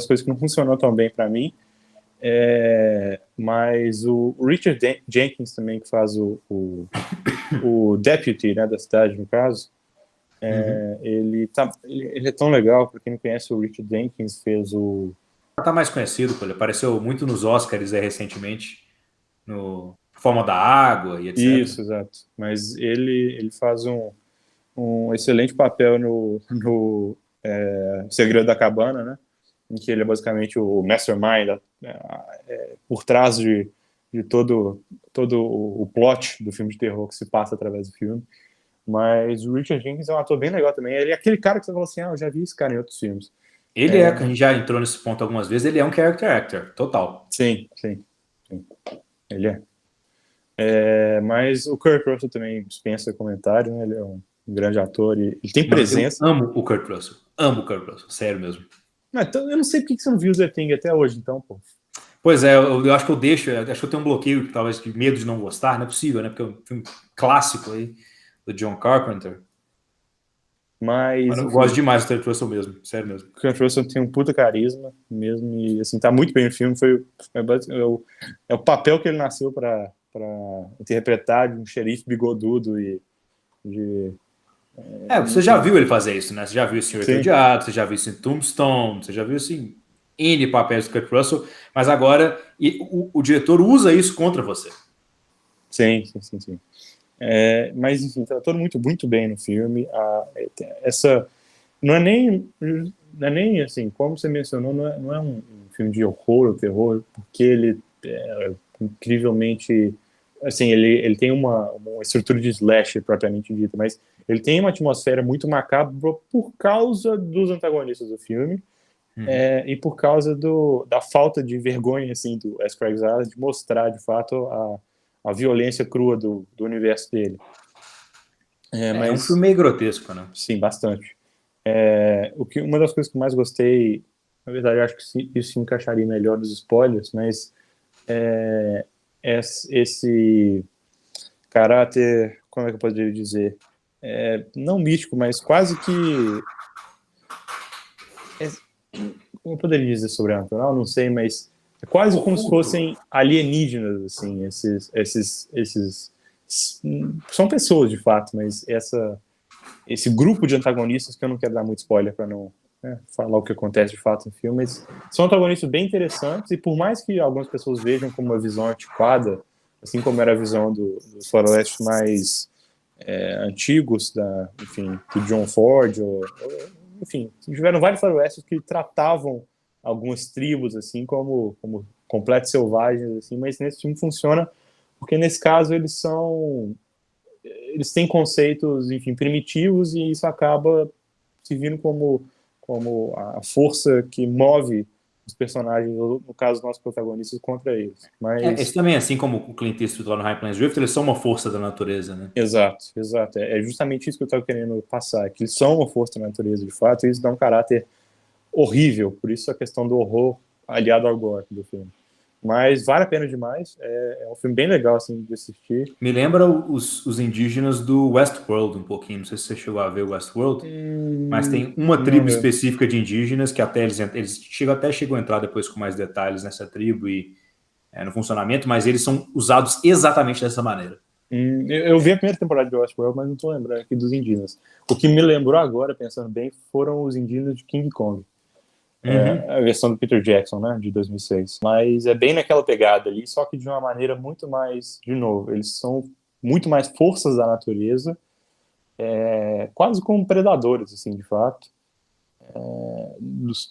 coisas que não funcionou tão bem para mim. Mas o Richard Jenkins também, que faz o deputy, né, da cidade, no caso, ele é tão legal. Para quem não conhece, o Richard Jenkins fez o... Tá mais conhecido, pô, ele apareceu muito nos Oscars recentemente, no Forma da Água e etc. Isso, exato. Mas ele faz um excelente papel no Segredo da Cabana, né? Em que ele é basicamente o mastermind por trás de todo o plot do filme de terror que se passa através do filme. Mas o Richard Jenkins é um ator bem legal também. Ele é aquele cara que você falou assim, eu já vi esse cara em outros filmes. Ele a gente já entrou nesse ponto algumas vezes, ele é um character actor, total. Sim. Ele mas o Kurt Russell também dispensa comentário, né? Ele é um grande ator e ele tem presença. Eu amo o Kurt Russell, sério mesmo. Então, eu não sei por que você não viu o The Thing até hoje, então, pô. Pois é, eu acho que acho que eu tenho um bloqueio, talvez, de medo de não gostar, não é possível, né? Porque é um filme clássico aí, do John Carpenter. Mas eu gosto demais do Kurt Russell mesmo, sério mesmo. O Kurt Russell tem um puta carisma mesmo, e assim, tá muito bem no filme. É o papel que ele nasceu para interpretar, de um xerife bigodudo e de... Você já viu ele fazer isso, né? Você já viu isso em Odiado, você já viu isso em Tombstone, você já viu isso em N papéis do Kurt Russell, mas agora o diretor usa isso contra você. Sim. Mas, enfim, tá todo muito bem no filme. Essa... Não é nem assim, como você mencionou, não é um filme de horror ou terror, porque ele é incrivelmente... Assim, ele tem uma estrutura de slasher propriamente dita, mas ele tem uma atmosfera muito macabra por causa dos antagonistas do filme, e por causa da falta de vergonha, assim, do S. Craig Zahler de mostrar, de fato, a violência crua do universo dele. É um filme meio grotesco, né? Sim, bastante. Uma das coisas que eu mais gostei, na verdade, eu acho que isso se encaixaria melhor nos spoilers, mas esse caráter, como é que eu poderia dizer? Não místico, mas quase que... como eu poderia dizer sobrenatural? Não sei, mas é quase como se fossem alienígenas, assim, esses são pessoas, de fato, mas esse grupo de antagonistas, que eu não quero dar muito spoiler para não falar o que acontece de fato no filme, mas são antagonistas bem interessantes, e por mais que algumas pessoas vejam como uma visão antiquada, assim como era a visão dos faroestes mais antigos, do John Ford, enfim, tiveram vários faroestes que tratavam algumas tribos assim como completos selvagens, assim, mas nesse filme funciona porque nesse caso eles têm conceitos, enfim, primitivos, e isso acaba se vindo como a força que move os personagens, no caso, nossos protagonistas, contra eles. Mas... Esse também, assim como o Clint Eastwood lá no High Plains Drift, eles são uma força da natureza, né? Exato. É justamente isso que eu estava querendo passar, que eles são uma força da natureza, de fato, e isso dá um caráter horrível, por isso a questão do horror aliado ao gore do filme. Mas vale a pena demais, é um filme bem legal, assim, de assistir. Me lembra os indígenas do Westworld um pouquinho, não sei se você chegou a ver o Westworld, mas tem uma tribo específica de indígenas que até eles chegam a entrar depois com mais detalhes nessa tribo e no funcionamento, mas eles são usados exatamente dessa maneira. Eu vi a primeira temporada de Westworld, mas não estou lembrando aqui dos indígenas. O que me lembrou agora, pensando bem, foram os indígenas de King Kong. A versão do Peter Jackson, né, de 2006. Mas é bem naquela pegada ali, só que de uma maneira muito mais, de novo, eles são muito mais forças da natureza, quase como predadores, assim, de fato.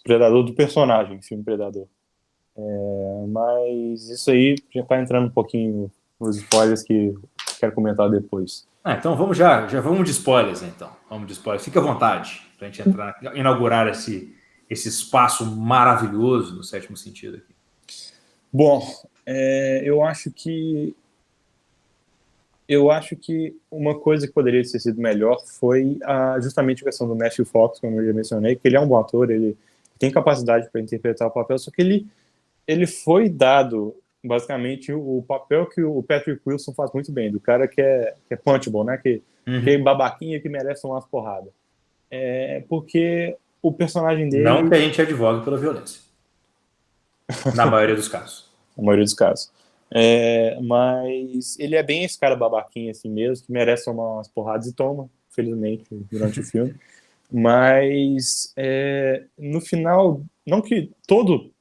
Predador do personagem, filme Predador. Mas isso aí já está entrando um pouquinho nos spoilers que quero comentar depois. Então vamos já vamos de spoilers, então. Vamos de spoilers. Fica à vontade para a gente entrar, inaugurar esse espaço maravilhoso no sétimo sentido aqui. Bom, eu acho que uma coisa que poderia ter sido melhor foi justamente a questão do Matthew Fox, como eu já mencionei, que ele é um bom ator, ele tem capacidade para interpretar o papel, só que ele foi dado basicamente o papel que o Patrick Wilson faz muito bem, do cara que é punchable, né? Que é babaquinha, que merece umas porradas. Porque o personagem dele... Não que a gente advogue pela violência. Na maioria dos casos. Na maioria dos casos. Mas ele é bem esse cara babaquinha assim mesmo, que merece tomar umas porradas e toma, felizmente, durante o filme. Mas no final, não que todo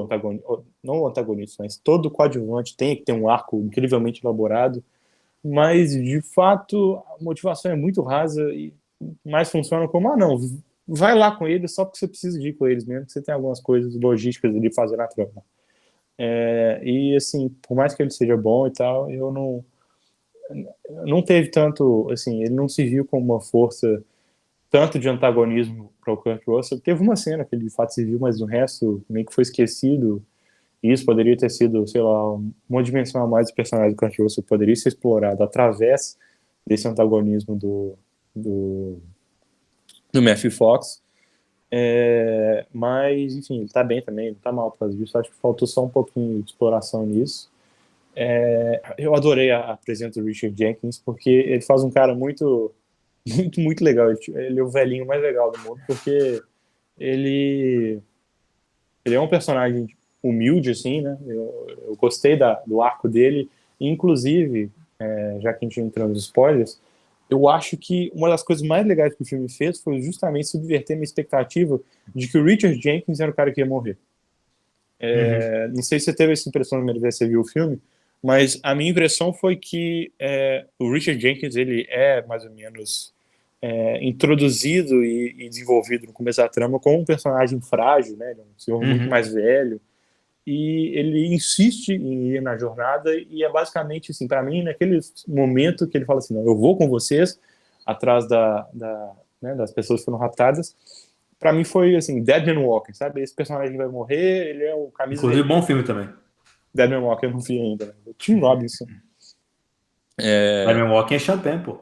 antagonista, não o antagonista, mas todo coadjuvante tem que ter um arco incrivelmente elaborado, mas de fato a motivação é muito rasa e mais funciona como, não, vai lá com eles só porque você precisa de ir com eles mesmo, que você tem algumas coisas logísticas de fazer na trama. E assim, por mais que ele seja bom e tal, eu não teve tanto, assim, ele não se viu como uma força tanto de antagonismo para o Kurt Russell. Teve uma cena que ele de fato se viu, mas o resto meio que foi esquecido. E isso poderia ter sido, sei lá, uma dimensão a mais do personagem do Kurt Russell, poderia ser explorado através desse antagonismo do Matthew Fox. Mas, enfim, ele tá bem também, não tá mal por causa disso. Acho que faltou só um pouquinho de exploração nisso. Eu adorei a presença do Richard Jenkins, porque ele faz um cara muito legal. Ele é o velhinho mais legal do mundo, porque ele é um personagem humilde, assim, né? Eu gostei do arco dele. Inclusive, já que a gente entrou nos spoilers, eu acho que uma das coisas mais legais que o filme fez foi justamente subverter minha expectativa de que o Richard Jenkins era o cara que ia morrer. Não sei se você teve essa impressão na primeira vez que você viu o filme, mas a minha impressão foi que o Richard Jenkins, ele é mais ou menos introduzido e desenvolvido no começo da trama como um personagem frágil, né? Um senhor muito mais velho, e ele insiste em ir na jornada, e é basicamente, assim, para mim, naquele momento que ele fala assim, não, eu vou com vocês, atrás né, das pessoas que foram raptadas, para mim foi, assim, Dead Man Walking, sabe? Esse personagem vai morrer, ele é o camisa... Inclusive, bom filme também. Dead Man Walking, eu não vi ainda, né? O Tim Robinson. Dead Man Walking é Champagne, pô.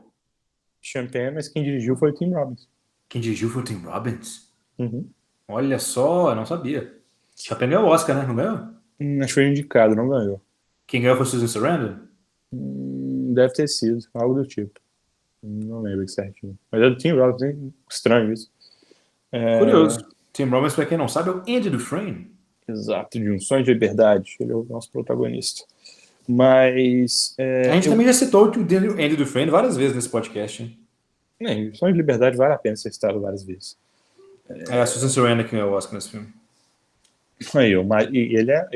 Champagne, mas quem dirigiu foi o Tim Robbins. Quem dirigiu foi o Tim Robbins? Uhum. Olha só, eu não sabia. Champagne ganhou o Oscar, né? Não ganhou? Acho que foi indicado, não ganhou. Quem ganhou foi Susan Sarandon? Deve ter sido, algo do tipo. Não lembro certinho. Mas é do Tim Robbins, hein? Estranho isso. Curioso. Tim Robbins, pra quem não sabe, é o Andy Dufresne. Exato, de Um Sonho de Liberdade. Ele é o nosso protagonista. Mas... a gente também já citou o Andy Dufresne várias vezes nesse podcast, hein? Um Sonho de Liberdade vale a pena ser citado várias vezes. A Susan Sarandon que ganhou o Oscar nesse filme. E ele é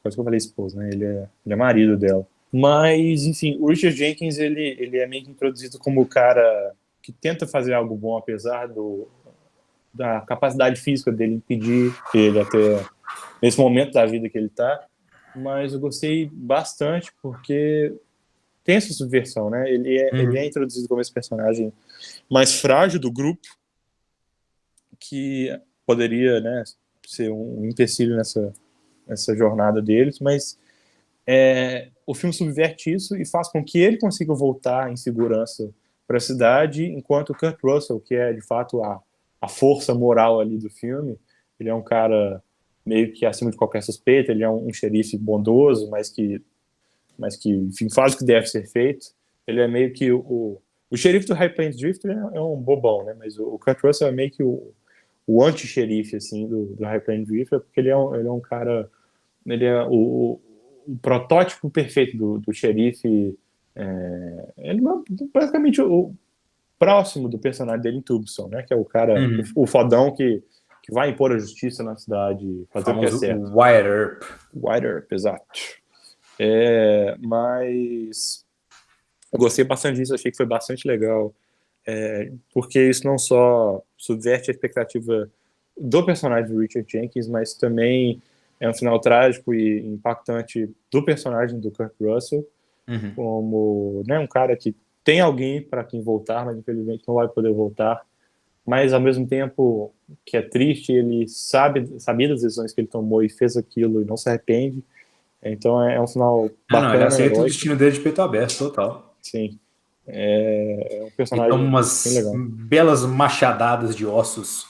quase que eu falei esposa, né? Ele é marido dela. Mas, enfim, o Richard Jenkins, ele é meio que introduzido como o cara que tenta fazer algo bom, apesar da capacidade física dele impedir ele até nesse momento da vida que ele tá. Mas eu gostei bastante porque tem essa subversão, né? Ele é introduzido como esse personagem mais frágil do grupo, que poderia, né, ser um empecilho nessa jornada deles, mas o filme subverte isso e faz com que ele consiga voltar em segurança para a cidade, enquanto o Kurt Russell, que é de fato a força moral ali do filme, ele é um cara meio que acima de qualquer suspeita, ele é um xerife bondoso, mas que enfim, faz o que deve ser feito. Ele é meio que o xerife do High Plains Drifter é um bobão, né? Mas o Kurt Russell é meio que o anti-xerife assim do High Plains Drifter, porque ele é um cara, ele é o protótipo perfeito do xerife. Ele é praticamente o próximo do personagem dele em Tucson, né? Que é o cara, o fodão que vai impor a justiça na cidade, fazer o que é certo. Wyatt Earp. Wyatt Earp, exato. Mas eu gostei bastante disso, achei que foi bastante legal, porque isso não só subverte a expectativa do personagem do Richard Jenkins, mas também é um final trágico e impactante do personagem do Kurt Russell, como, né, um cara que tem alguém para quem voltar, mas infelizmente não vai poder voltar, mas ao mesmo tempo que é triste, ele sabia das decisões que ele tomou e fez aquilo e não se arrepende. Então é um final bacana. Não, ele aceita o destino dele de peito aberto, total. Sim. É um personagem então, umas bem legal. belas machadadas de ossos.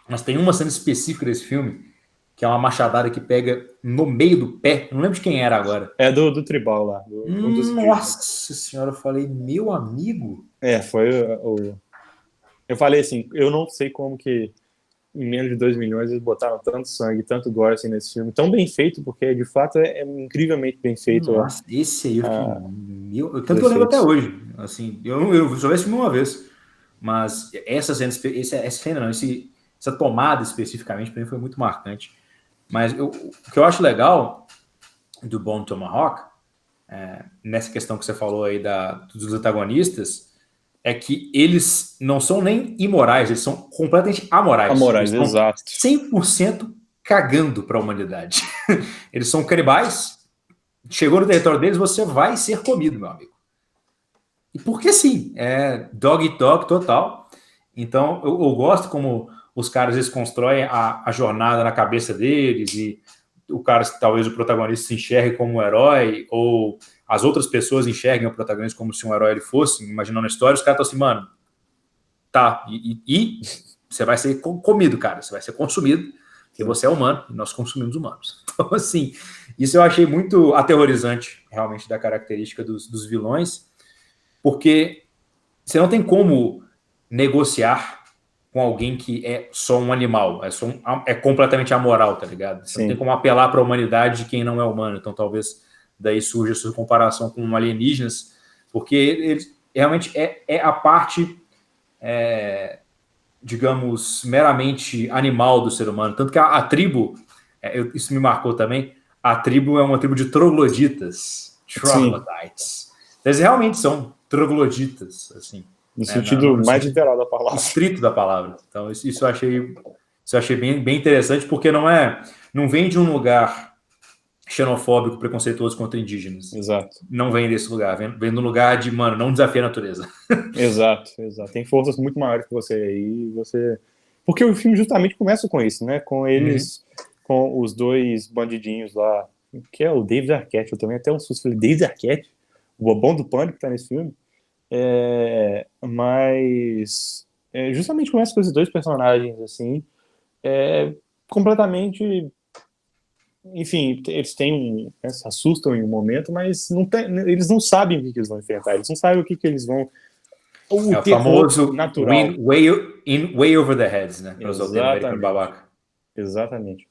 Mas tem uma cena específica desse filme, que é uma machadada que pega no meio do pé. Não lembro de quem era agora. É do tribal lá. Nossa senhora, eu falei, meu amigo. Foi eu falei assim, eu não sei como que em menos de 2 milhões eles botaram tanto sangue, tanto gore assim, nesse filme. Tão bem feito, porque de fato é incrivelmente bem feito. Nossa, esse aí eu fiquei... Tanto que eu lembro até hoje. Assim, eu só vi esse filme uma vez. Mas essa cena, essa tomada especificamente, para mim foi muito marcante. Mas o que eu acho legal do Bone Tomahawk, nessa questão que você falou aí dos antagonistas, é que eles não são nem imorais, eles são completamente amorais. Amorais, eles exato. 100% cagando para a humanidade. Eles são canibais. Chegou no território deles, você vai ser comido, meu amigo. E porque sim, dog eat dog total. Então, eu gosto como os caras eles constroem a jornada na cabeça deles e o cara, talvez o protagonista se enxergue como um herói ou as outras pessoas enxerguem o protagonista como se um herói ele fosse, imaginando a história, os caras estão assim, mano, tá, e você vai ser comido, cara, você vai ser consumido, porque você é humano e nós consumimos humanos. Então, assim, isso eu achei muito aterrorizante, realmente, da característica dos vilões, porque você não tem como negociar com alguém que é só um animal, é completamente amoral, tá ligado? Você não tem como apelar para a humanidade de quem não é humano, então talvez daí surja a sua comparação com alienígenas, porque eles realmente é a parte, digamos, meramente animal do ser humano, tanto que a tribo, isso me marcou também, a tribo é uma tribo de trogloditas, troglodytes. Eles realmente são trogloditas, assim. No sentido mais literal da palavra. Estrito da palavra. Então, isso eu achei bem interessante, porque não vem de um lugar xenofóbico, preconceituoso contra indígenas. Exato. Não vem desse lugar. Vem do lugar de, mano, não desafia a natureza. Exato. Tem forças muito maiores que você aí. Porque o filme justamente começa com isso, né? Com eles, com os dois bandidinhos lá, que é o David Arquette. Eu também até um susto falei, David Arquette? O bobão do pânico que tá nesse filme. Mas justamente começa com esses dois personagens assim, completamente, enfim, eles se assustam em um momento, mas eles não sabem o que eles vão enfrentar, eles não sabem o que eles vão, o famoso natural. Way over the heads, né? Para usar o termo americano babaca. Exatamente.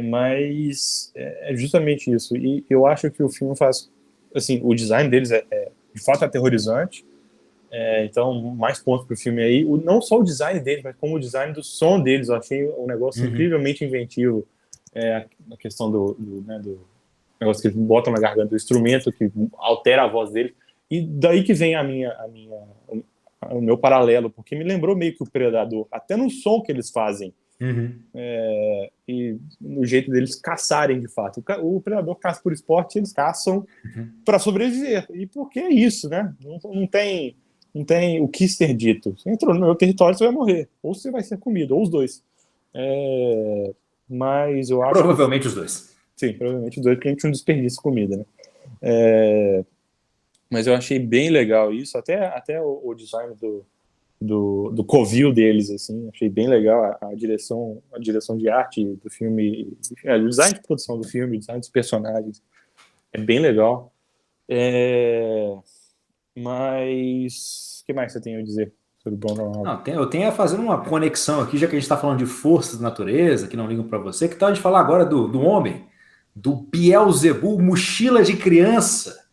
Mas é justamente isso, e eu acho que o filme faz, assim, o design deles de fato aterrorizante. Então, mais pontos pro filme aí. Não só o design deles, mas como o design do som deles. Eu achei um negócio incrivelmente inventivo. A questão do negócio que eles botam na garganta, do instrumento que altera a voz deles. E daí que vem o meu paralelo, porque me lembrou meio que o Predador, até no som que eles fazem. E no jeito deles caçarem de fato. O Predador caça por esporte, eles caçam para sobreviver. E porque é isso, né? Não tem o que ser dito. Você entrou no meu território, você vai morrer. Ou você vai ser comido, ou os dois. Mas eu acho provavelmente os dois. Sim, provavelmente os dois, porque a gente não desperdiça comida, né? Mas eu achei bem legal isso, até o design do covil deles, assim, achei bem legal a direção de arte do filme, enfim, o design de produção do filme, o design dos personagens, é bem legal. Mas o que mais você tem a dizer sobre o Bronze Ronaldo? Não, eu tenho a fazer uma conexão aqui, já que a gente está falando de forças da natureza, que não ligam para você. Que tal a gente falar agora do homem, do Beelzebub, mochila de criança?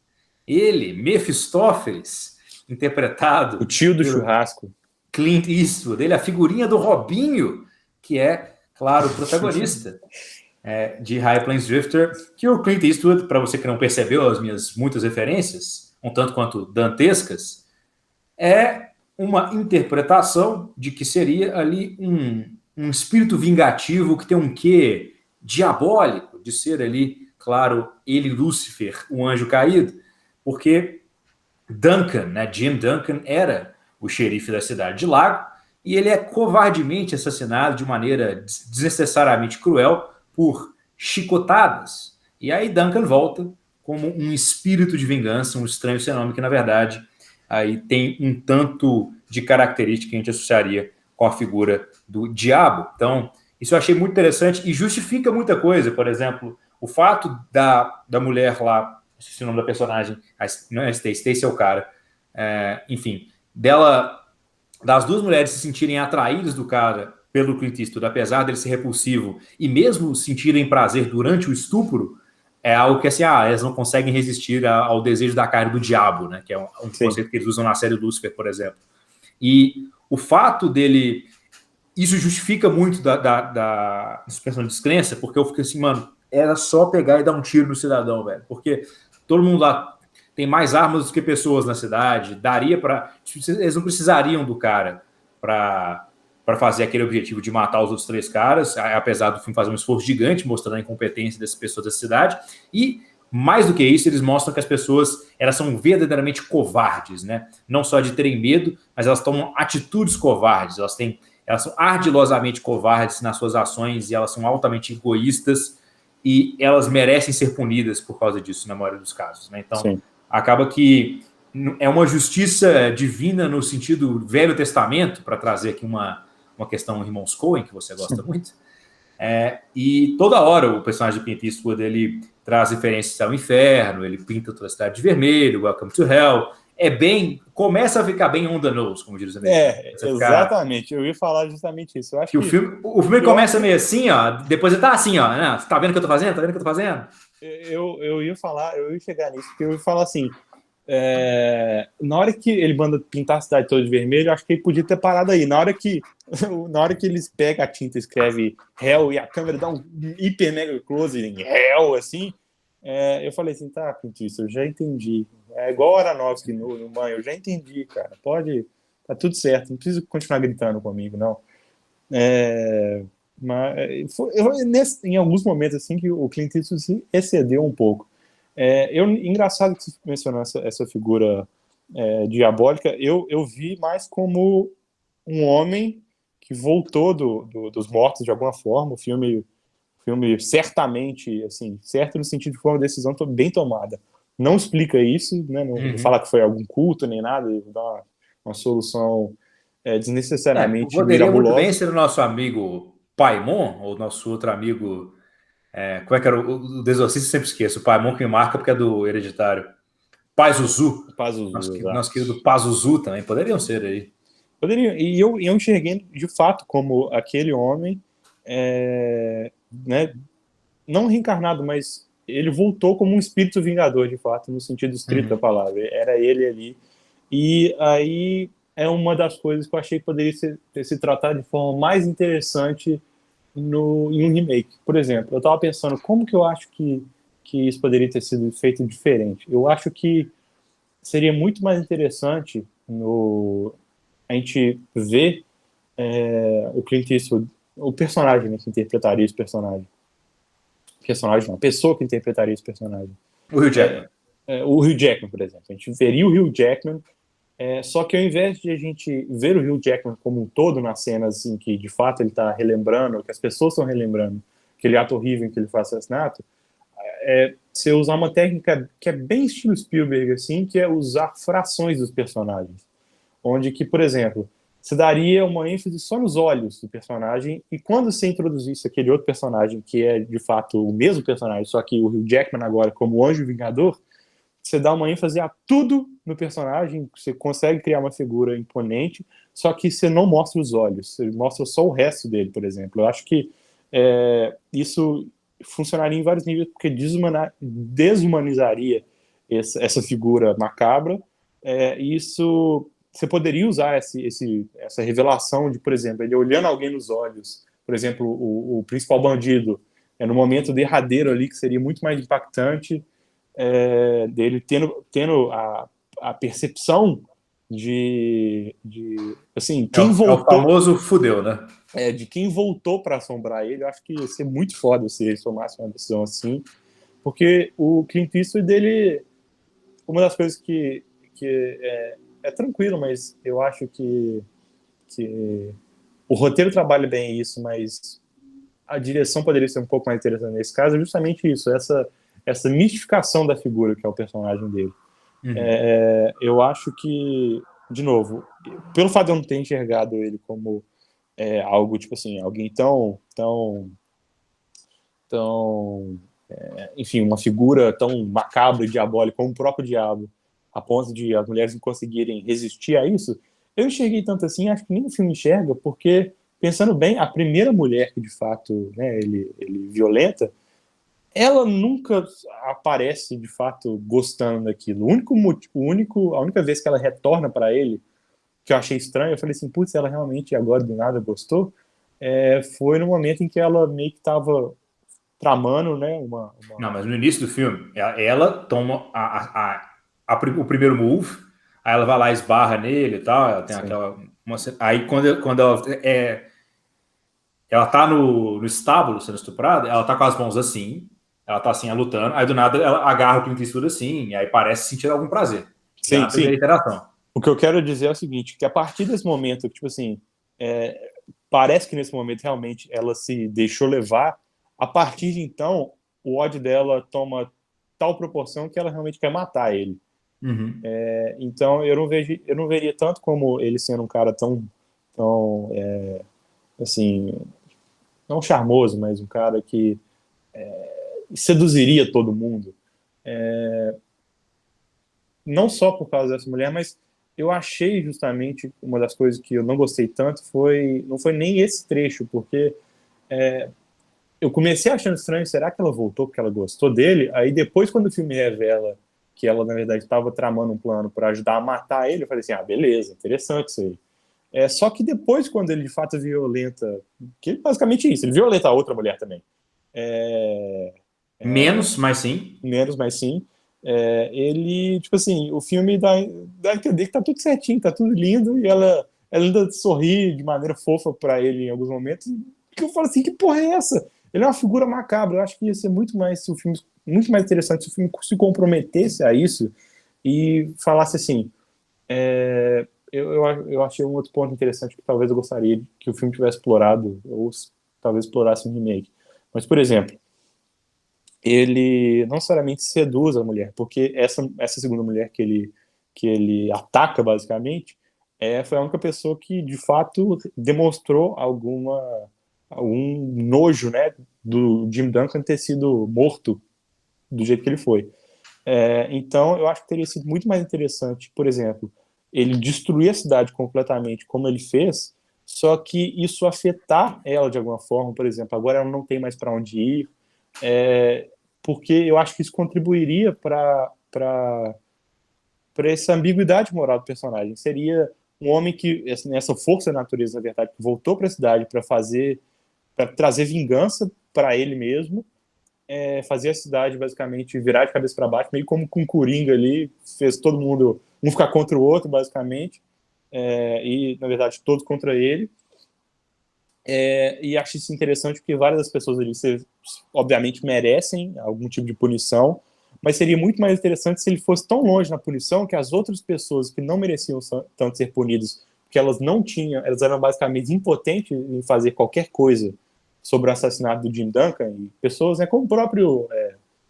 Ele, Mefistófeles, interpretado O tio do pelo churrasco. Clint Eastwood. Ele é a figurinha do Robinho, que é, claro, o protagonista de High Plains Drifter, que o Clint Eastwood, para você que não percebeu as minhas muitas referências, um tanto quanto dantescas, é uma interpretação de que seria ali um espírito vingativo que tem um quê diabólico de ser ali, claro, ele, Lúcifer, um anjo caído, porque Duncan, né, Jim Duncan, era o xerife da cidade de Lago e ele é covardemente assassinado de maneira desnecessariamente cruel por chicotadas. E aí Duncan volta como um espírito de vingança, um estranho seu nome que, na verdade, aí tem um tanto de característica que a gente associaria com a figura do diabo. Então, isso eu achei muito interessante e justifica muita coisa. Por exemplo, o fato da mulher lá, esqueci o nome da personagem, não é Stacy é o cara, enfim, das duas mulheres se sentirem atraídas do cara pelo Clint Eastwood, apesar dele ser repulsivo, e mesmo sentirem prazer durante o estupro, é algo que assim, elas não conseguem resistir ao desejo da carne do diabo, né? Que é um conceito que eles usam na série Lucifer, por exemplo. E o fato dele... Isso justifica muito da suspensão de descrença, porque eu fiquei assim, mano, era só pegar e dar um tiro no cidadão, velho. Porque todo mundo lá tem mais armas do que pessoas na cidade, daria para... Eles não precisariam do cara para fazer aquele objetivo de matar os outros 3 caras, apesar do filme fazer um esforço gigante mostrando a incompetência dessas pessoas da cidade. E, mais do que isso, eles mostram que as pessoas elas são verdadeiramente covardes, né? Não só de terem medo, mas elas tomam atitudes covardes, elas são ardilosamente covardes nas suas ações e elas são altamente egoístas e elas merecem ser punidas por causa disso, na maioria dos casos, né? Então, sim, acaba que é uma justiça divina no sentido Velho Testamento, para trazer aqui uma questão Irmãos Coen, que você gosta muito. E toda hora o personagem do Clint Eastwood, ele traz referências ao inferno, ele pinta toda a cidade de vermelho, Welcome to Hell. Começa a ficar bem on the nose, como diz os americanos. Exatamente, eu ia falar justamente isso. Eu acho que o filme começa meio assim, ó, depois ele tá assim, ó, né? Tá vendo o que eu tô fazendo? Tá vendo o que eu tô fazendo? Eu ia chegar nisso, porque eu ia falar assim, na hora que ele manda pintar a cidade toda de vermelho, eu acho que ele podia ter parado aí. Na hora que eles pegam a tinta e escrevem Hell e a câmera dá um hiper mega close em Hell, assim, eu falei assim, tá, Clint Eastwood, eu já entendi. É igual o Aronofsky no Mãe, eu já entendi, cara. Tá tudo certo, não precisa continuar gritando comigo, não. Mas em alguns momentos assim que o Clint Eastwood se excedeu um pouco. Engraçado que você mencionou essa figura diabólica. Eu vi mais como um homem que voltou dos mortos de alguma forma. O filme certamente, assim, certo no sentido de que foi uma decisão bem tomada. Não explica isso, né? Não fala que foi algum culto nem nada, dá uma solução desnecessariamente poderia mirabulosa. Muito bem ser o nosso amigo Paimon, ou nosso outro amigo... como é que era? O do Exorcista eu sempre esqueço. O Paimon que me marca porque é do Hereditário. Pazuzu. Nosso querido Pazuzu também. Poderiam ser aí. Poderiam. E eu enxerguei de fato como aquele homem, né, não reencarnado, mas ele voltou como um espírito vingador, de fato, no sentido estrito da palavra. Era ele ali. E aí é uma das coisas que eu achei que poderia se tratar de forma mais interessante em um remake. Por exemplo, eu estava pensando como que eu acho que isso poderia ter sido feito diferente. Eu acho que seria muito mais interessante a gente ver o Clint Eastwood, o personagem, né, que interpretaria esse personagem. A pessoa que interpretaria esse personagem. O Hugh Jackman. O Hugh Jackman, por exemplo. A gente veria o Hugh Jackman Só que ao invés de a gente ver o Hugh Jackman como um todo nas cenas assim, que de fato ele está relembrando, que as pessoas estão relembrando aquele ato horrível em que ele faz assassinato, você usar uma técnica que é bem estilo Spielberg, assim, que é usar frações dos personagens. Onde que, por exemplo, você daria uma ênfase só nos olhos do personagem, e quando você introduzisse aquele outro personagem, que é de fato o mesmo personagem, só que o Hugh Jackman agora como o Anjo Vingador, você dá uma ênfase a tudo no personagem, você consegue criar uma figura imponente, só que você não mostra os olhos, você mostra só o resto dele, por exemplo. Eu acho que isso funcionaria em vários níveis, porque desumanizaria essa figura macabra. Isso você poderia usar essa revelação de, por exemplo, ele olhando alguém nos olhos, por exemplo, o principal bandido, no momento derradeiro ali, que seria muito mais impactante, dele tendo a percepção de assim, quem É o voltou, famoso fudeu, né? de quem voltou para assombrar ele. Eu acho que ia ser muito foda se ele tomasse uma decisão assim, porque o Clint Eastwood dele, uma das coisas que é tranquilo, mas eu acho que o roteiro trabalha bem isso, mas a direção poderia ser um pouco mais interessante nesse caso, é justamente isso, essa mistificação da figura que é o personagem dele. Uhum. Eu acho que, de novo, pelo fato de eu não ter enxergado ele como algo, tipo assim, alguém enfim, uma figura tão macabra e diabólica como o próprio diabo, a ponto de as mulheres não conseguirem resistir a isso, eu enxerguei tanto assim, acho que nem o filme enxerga, porque, pensando bem, a primeira mulher que, de fato, né, ele violenta, ela nunca aparece, de fato, gostando daquilo. A única vez que ela retorna para ele, que eu achei estranho, eu falei assim, putz, ela realmente agora do nada gostou, foi no momento em que ela meio que estava tramando, né, Não, mas no início do filme, ela toma o primeiro move, aí ela vai lá, esbarra nele e tal, ela tem Sim. aí quando ela tá no estábulo sendo estuprada, ela tá com as mãos assim, ela tá assim, lutando, aí do nada ela agarra o Clint Eastwood assim, e aí parece sentir algum prazer, já Sim, na primeira sim. interação. O que eu quero dizer é o seguinte, que a partir desse momento, tipo assim, parece que nesse momento realmente ela se deixou levar, a partir de então, o ódio dela toma tal proporção que ela realmente quer matar ele. Uhum. Então eu não veria tanto como ele sendo um cara tão assim, não charmoso, mas um cara que seduziria todo mundo. Não só por causa dessa mulher, mas eu achei justamente uma das coisas que eu não gostei tanto não foi nem esse trecho, porque eu comecei achando estranho, será que ela voltou porque ela gostou dele? Aí depois, quando o filme revela que ela, na verdade, estava tramando um plano para ajudar a matar ele, eu falei assim, beleza, interessante isso aí. Só que depois, quando ele de fato violenta, que basicamente é isso, ele violenta a outra mulher também. Menos, mas sim. Menos, mas sim. Ele, tipo assim, o filme dá a entender que tá tudo certinho, tá tudo lindo, e ela ainda sorri de maneira fofa para ele em alguns momentos, que eu falo assim, que porra é essa? Ele é uma figura macabra, eu acho que ia ser muito mais interessante se o filme se comprometesse a isso e falasse assim, eu achei um outro ponto interessante que talvez eu gostaria que o filme tivesse explorado, ou talvez explorasse um remake. Mas, por exemplo, ele não necessariamente seduz a mulher, porque essa segunda mulher que ele ataca, basicamente, foi a única pessoa que, de fato, demonstrou algum nojo, né, do Jim Duncan ter sido morto do jeito que ele foi. Então, eu acho que teria sido muito mais interessante, por exemplo, ele destruir a cidade completamente, como ele fez, só que isso afetar ela de alguma forma, por exemplo, agora ela não tem mais para onde ir, porque eu acho que isso contribuiria para essa ambiguidade moral do personagem. Seria um homem que, nessa força da natureza, na verdade, que voltou para a cidade para trazer vingança para ele mesmo, fazer a cidade basicamente virar de cabeça para baixo, meio como com Coringa ali, fez todo mundo um ficar contra o outro, basicamente, e na verdade todos contra ele. E acho isso interessante porque várias das pessoas ali, obviamente, merecem algum tipo de punição, mas seria muito mais interessante se ele fosse tão longe na punição que as outras pessoas que não mereciam tanto ser punidas, porque elas não tinham, elas eram basicamente impotentes em fazer qualquer coisa sobre o assassinato do Jim Duncan, e pessoas, né, como o próprio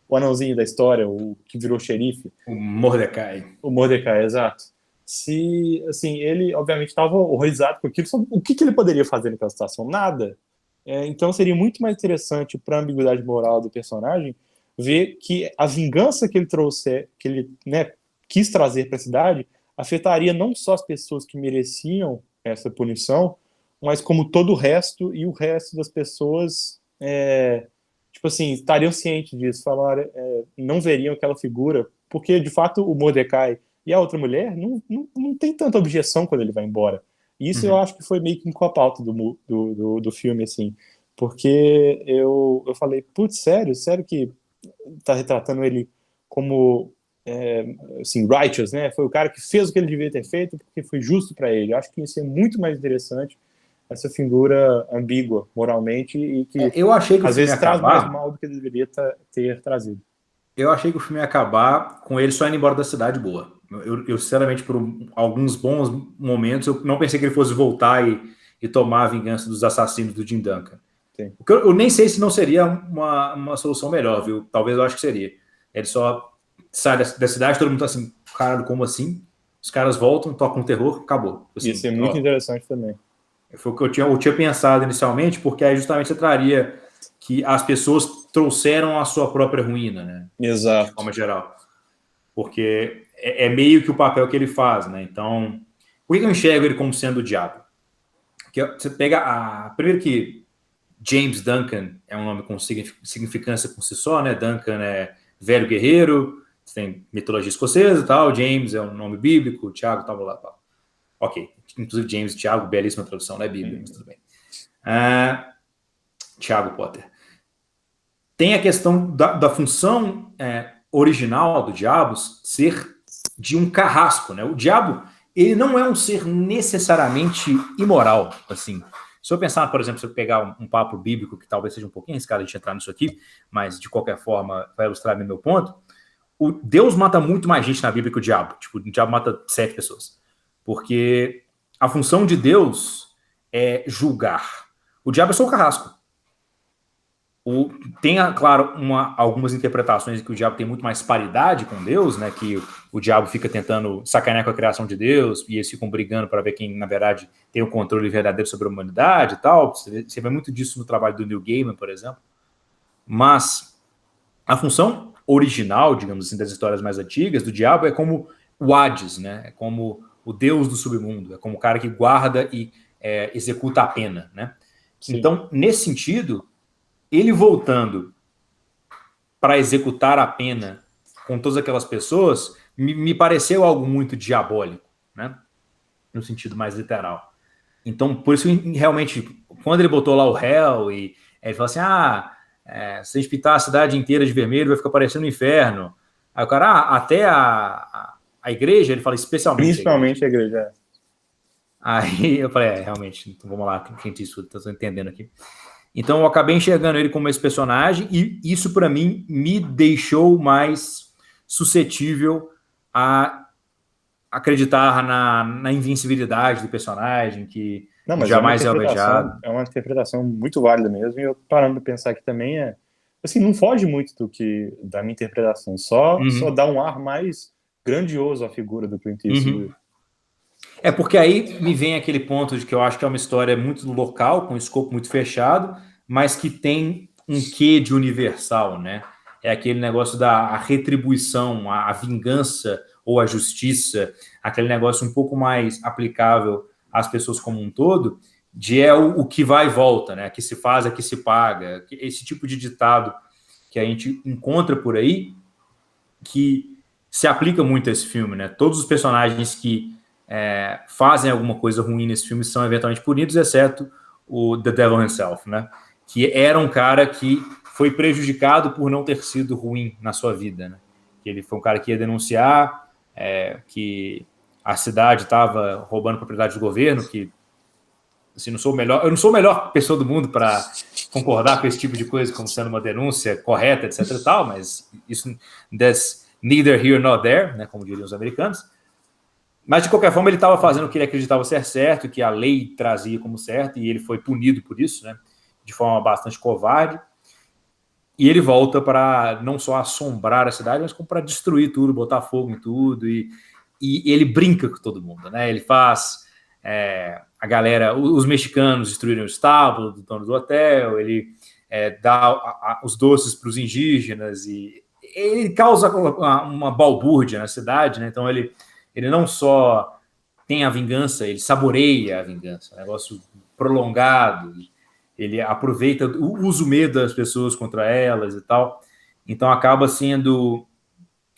o anãozinho da história, o que virou xerife. O Mordecai. O Mordecai, exato. Se, assim, ele, obviamente, estava horrorizado com aquilo, o que ele poderia fazer naquela situação? Nada. Então, seria muito mais interessante para a ambiguidade moral do personagem ver que a vingança que ele trouxe, que ele, né, quis trazer para a cidade, afetaria não só as pessoas que mereciam essa punição, mas como todo o resto, e o resto das pessoas, tipo assim, estariam cientes disso, não veriam aquela figura, porque, de fato, o Mordecai e a outra mulher não tem tanta objeção quando ele vai embora. E isso eu acho que foi meio que com a pauta do filme, assim, porque eu falei, putz, sério que tá retratando ele como assim, righteous, né? Foi o cara que fez o que ele devia ter feito porque foi justo para ele. Eu acho que isso é muito mais interessante, essa figura ambígua moralmente e que eu achei que às vezes traz acabar, mais mal do que ele deveria ter trazido. Eu achei que o filme ia acabar com ele só indo embora da cidade boa. Eu sinceramente, por alguns bons momentos, eu não pensei que ele fosse voltar e tomar a vingança dos assassinos do Jim Duncan. Sim. O que eu nem sei se não seria uma solução melhor, viu? Talvez eu acho que seria. Ele só sai da cidade, todo mundo tá assim, caralho, como assim? Os caras voltam, tocam terror, acabou. Assim, isso é muito interessante também. Foi o que eu tinha pensado inicialmente, porque aí justamente você traria que as pessoas trouxeram a sua própria ruína, né? Exato. De forma geral. Porque é meio que o papel que ele faz, né? Então, por que eu enxergo ele como sendo o diabo? Porque você pega primeiro que James Duncan é um nome com significância por si só, né? Duncan é velho guerreiro, você tem mitologia escocesa e tal, James é um nome bíblico, Tiago, tal, lá, tal. Ok, inclusive James e Tiago, belíssima tradução, não é Bíblia, mas tudo bem. Tiago Potter. Tem a questão da função original do diabo ser de um carrasco, né? O diabo, ele não é um ser necessariamente imoral, assim. Se eu pensar, por exemplo, se eu pegar um papo bíblico, que talvez seja um pouquinho arriscado a gente entrar nisso aqui, mas de qualquer forma vai ilustrar meu ponto, Deus mata muito mais gente na Bíblia que o diabo. Tipo, o diabo mata 7 pessoas. Porque a função de Deus é julgar. O diabo é só o carrasco. Tem, claro, algumas interpretações que o diabo tem muito mais paridade com Deus, né? Que o diabo fica tentando sacanear com a criação de Deus e eles ficam brigando para ver quem, na verdade, tem o controle verdadeiro sobre a humanidade e tal. Você vê muito disso no trabalho do Neil Gaiman, por exemplo. Mas a função original, digamos assim, das histórias mais antigas do diabo é como o Hades, né? É como o deus do submundo, é como o cara que guarda e executa a pena, né? Sim. Então, nesse sentido, ele voltando para executar a pena com todas aquelas pessoas me pareceu algo muito diabólico, né? No sentido mais literal. Então, por isso, realmente, quando ele botou lá o réu e ele falou assim, se a gente pintar a cidade inteira de vermelho, vai ficar parecendo um inferno. Aí o cara, até a igreja, ele fala especialmente. Principalmente a igreja. Aí eu falei, realmente, então vamos lá, quem disse tudo, estou entendendo aqui. Então eu acabei enxergando ele como esse personagem e isso, para mim, me deixou mais suscetível a acreditar na invencibilidade do personagem, que jamais é alvejado. É uma interpretação muito válida mesmo, e eu parando de pensar que também assim, não foge muito da minha interpretação, só dá um ar mais grandioso à figura do Clint Eastwood. É porque aí me vem aquele ponto de que eu acho que é uma história muito local, com um escopo muito fechado, mas que tem um quê de universal, né? É aquele negócio da retribuição, a vingança ou a justiça, aquele negócio um pouco mais aplicável às pessoas como um todo, de o que vai e volta, né? Que se faz é que se paga. Esse tipo de ditado que a gente encontra por aí, que se aplica muito a esse filme, né? Todos os personagens que fazem alguma coisa ruim nesse filme são eventualmente punidos, exceto o The Devil himself, né? Que era um cara que foi prejudicado por não ter sido ruim na sua vida, né? Que ele foi um cara que ia denunciar que a cidade estava roubando propriedade do governo, que assim, eu não sou a melhor pessoa do mundo para concordar com esse tipo de coisa como sendo uma denúncia correta, etc e tal, mas isso that's neither here nor there, né, como diriam os americanos. Mas, de qualquer forma, ele estava fazendo o que ele acreditava ser certo, que a lei trazia como certo, e ele foi punido por isso, né, de forma bastante covarde. E ele volta para não só assombrar a cidade, mas como para destruir tudo, botar fogo em tudo, e ele brinca com todo mundo, né? Ele faz a galera, os mexicanos destruírem o estábulo do dono do hotel, ele dá os doces para os indígenas, e ele causa uma balbúrdia na cidade, né? Então ele não só tem a vingança, ele saboreia a vingança, um negócio prolongado, ele aproveita, usa o medo das pessoas contra elas e tal, então acaba sendo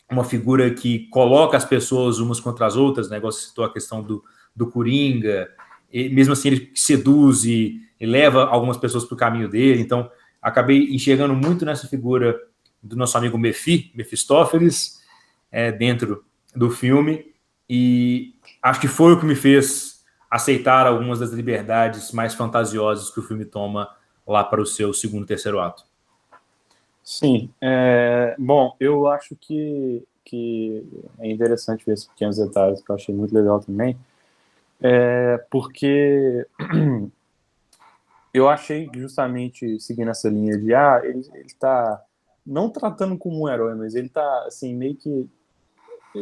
uma figura que coloca as pessoas umas contra as outras, né? Você citou a questão do Coringa, e mesmo assim ele seduz e leva algumas pessoas para o caminho dele, então acabei enxergando muito nessa figura do nosso amigo Mephistófeles, dentro do filme, e acho que foi o que me fez aceitar algumas das liberdades mais fantasiosas que o filme toma lá para o seu segundo e terceiro ato. Sim, bom, eu acho que é interessante ver esses pequenos detalhes, que eu achei muito legal também, porque eu achei justamente seguindo essa linha de ele tá não tratando como um herói, mas ele tá assim meio que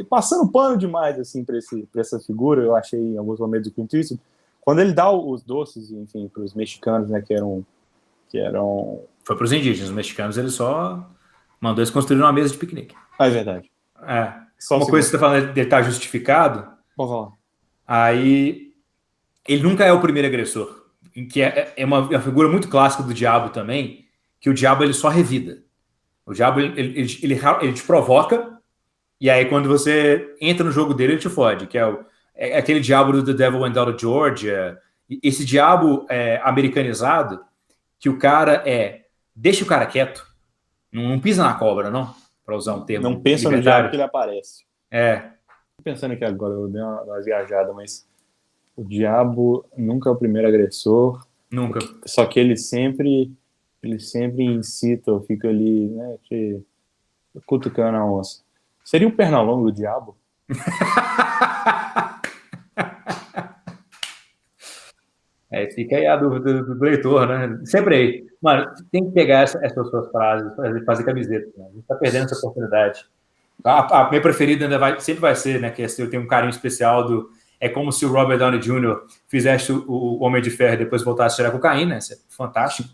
passando pano demais assim para essa figura. Eu achei em alguns momentos o Clint Eastwood, quando ele dá os doces, enfim, para os mexicanos, né, que eram foi para os indígenas, os mexicanos ele só mandou eles construir uma mesa de piquenique. É verdade. Só uma coisa que você está falando dele estar justificado. Vamos falar. Aí ele nunca é o primeiro agressor, que é uma figura muito clássica do diabo também, que o diabo ele só revida. O diabo ele te provoca, e aí quando você entra no jogo dele ele te fode, que é aquele diabo do The Devil Went Down to Georgia, esse diabo americanizado, que o cara deixa o cara quieto, não pisa na cobra, não, para usar um termo. Não pensa libertário. No diabo que ele aparece. Tô pensando aqui agora, eu dei uma viajada, mas o diabo nunca é o primeiro agressor. Nunca. Só que ele sempre incita, ou fica ali, né, te cutucando a onça. Seria o Pernalonga o diabo? Fica aí a dúvida do leitor, né? Sempre aí. Mano, tem que pegar essas suas frases, fazer camiseta. Né? A gente tá perdendo essa oportunidade. A minha preferida sempre vai ser, né? Que eu tenho um carinho especial é como se o Robert Downey Jr. fizesse o Homem de Ferro e depois voltasse a tirar cocaína. Isso é fantástico.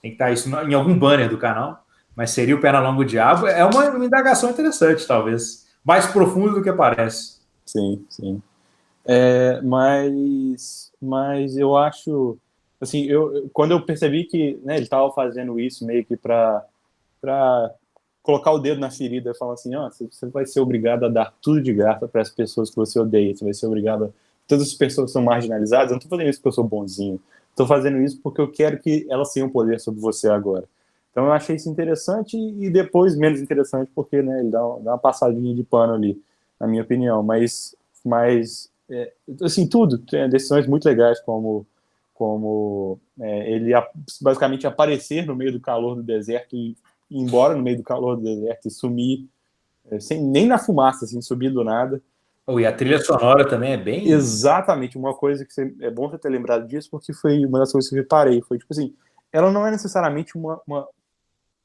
Tem que estar isso em algum banner do canal. Mas seria o Pernalonga o diabo? É uma indagação interessante, talvez. Mais profundo do que parece. Sim, sim. Mas eu acho, assim, quando eu percebi que, né, ele estava fazendo isso meio que para colocar o dedo na ferida e falar assim, você vai ser obrigado a dar tudo de graça para as pessoas que você odeia, você vai ser obrigado a todas as pessoas que são marginalizadas. Eu não estou fazendo isso porque eu sou bonzinho, estou fazendo isso porque eu quero que elas tenham poder sobre você agora. Então eu achei isso interessante e depois menos interessante porque, né, ele dá uma passadinha de pano ali, na minha opinião, mas assim, tudo, tem decisões muito legais, como ele basicamente aparecer no meio do calor do deserto e ir embora no meio do calor do deserto e sumir, sem nem na fumaça, assim, subir do nada. E a trilha sonora também é bem... Exatamente, uma coisa que é bom você ter lembrado disso, porque foi uma das coisas que eu reparei, foi tipo assim, ela não é necessariamente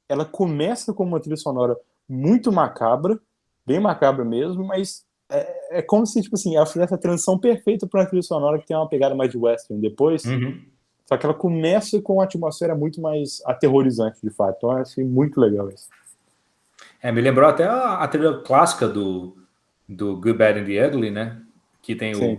ela começa com uma trilha sonora muito macabra, bem macabra mesmo, mas é como se, tipo assim, ela fizesse a transição perfeita para uma trilha sonora que tem uma pegada mais de western depois, só que ela começa com uma atmosfera muito mais aterrorizante, de fato. Então eu achei muito legal isso. Me lembrou até a trilha clássica do Good, Bad and the Ugly, né? Que tem Sim.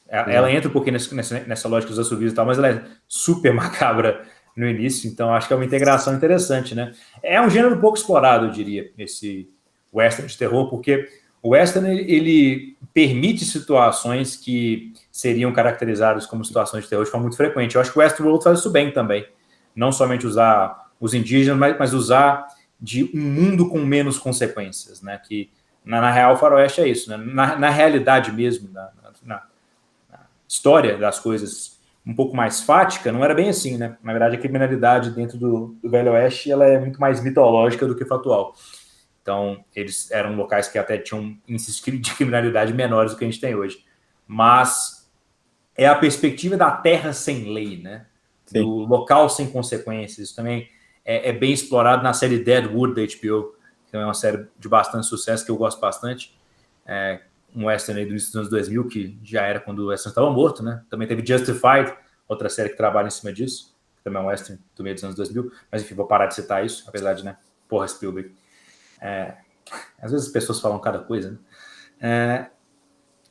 Ela entra um pouquinho nessa lógica dos assobios e tal, mas ela é super macabra no início, então acho que é uma integração interessante, né? É um gênero pouco explorado, eu diria, esse western de terror, porque o western, ele permite situações que seriam caracterizadas como situações de terror de forma muito frequente. Eu acho que o Westworld faz isso bem também. Não somente usar os indígenas, mas usar de um mundo com menos consequências, né? Que na real o faroeste é isso, né? Na realidade mesmo, na história das coisas um pouco mais fática, não era bem assim, né? Na verdade, a criminalidade dentro do Velho Oeste, ela é muito mais mitológica do que factual. Então, eles eram locais que até tinham índices de criminalidade menores do que a gente tem hoje. Mas é a perspectiva da terra sem lei, né? Sim. Do local sem consequências. Isso também é bem explorado na série Deadwood da HBO, que é uma série de bastante sucesso, que eu gosto bastante. Um western aí do início dos anos 2000, que já era quando o western estava morto, né? Também teve Justified, outra série que trabalha em cima disso, que também é um western do meio dos anos 2000. Mas enfim, vou parar de citar isso, apesar de, né? Porra, Spielberg. Às vezes as pessoas falam cada coisa, né?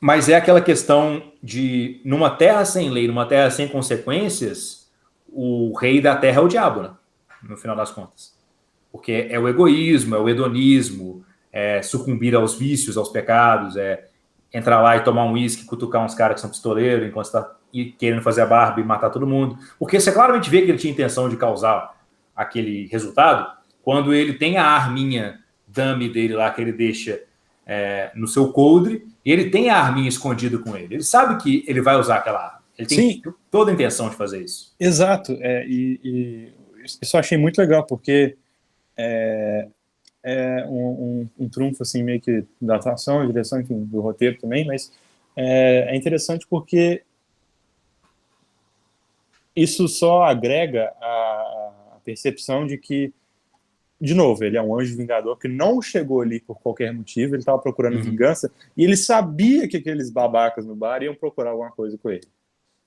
Mas é aquela questão de, numa terra sem lei, numa terra sem consequências, o rei da terra é o diabo, né? No final das contas. Porque é o egoísmo, é o hedonismo, é sucumbir aos vícios, aos pecados, é entrar lá e tomar um uísque, cutucar uns caras que são pistoleiros enquanto está querendo fazer a barba e matar todo mundo. Porque você claramente vê que ele tinha intenção de causar aquele resultado quando ele tem a arminha dummy dele lá que ele deixa no seu coldre, e ele tem a arminha escondida com ele. Ele sabe que ele vai usar aquela arma. Ele tem toda a intenção de fazer isso. Exato. E isso eu achei muito legal, porque é um trunfo assim, meio que da atuação, direção, enfim, do roteiro também, mas é interessante porque isso só agrega a percepção de que, de novo, ele é um anjo vingador que não chegou ali por qualquer motivo, ele estava procurando vingança, e ele sabia que aqueles babacas no bar iam procurar alguma coisa com ele.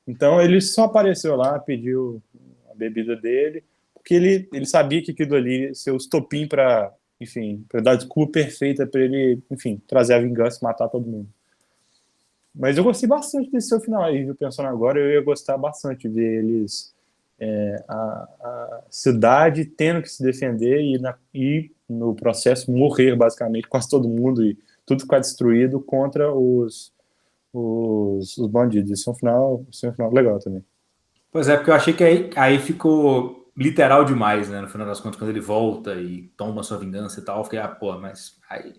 Então ele só apareceu lá, pediu a bebida dele, porque ele sabia que aquilo ali ia ser o estopim para, enfim, para dar a desculpa perfeita para ele, enfim, trazer a vingança e matar todo mundo. Mas eu gostei bastante desse seu final aí, viu? Pensando agora, eu ia gostar bastante de ver eles, a cidade tendo que se defender e no processo morrer basicamente quase todo mundo e tudo ficar destruído contra os bandidos. Isso é um final legal também. Pois é, porque eu achei que aí ficou literal demais, né? No final das contas, quando ele volta e toma sua vingança e tal, eu fiquei, mas aí...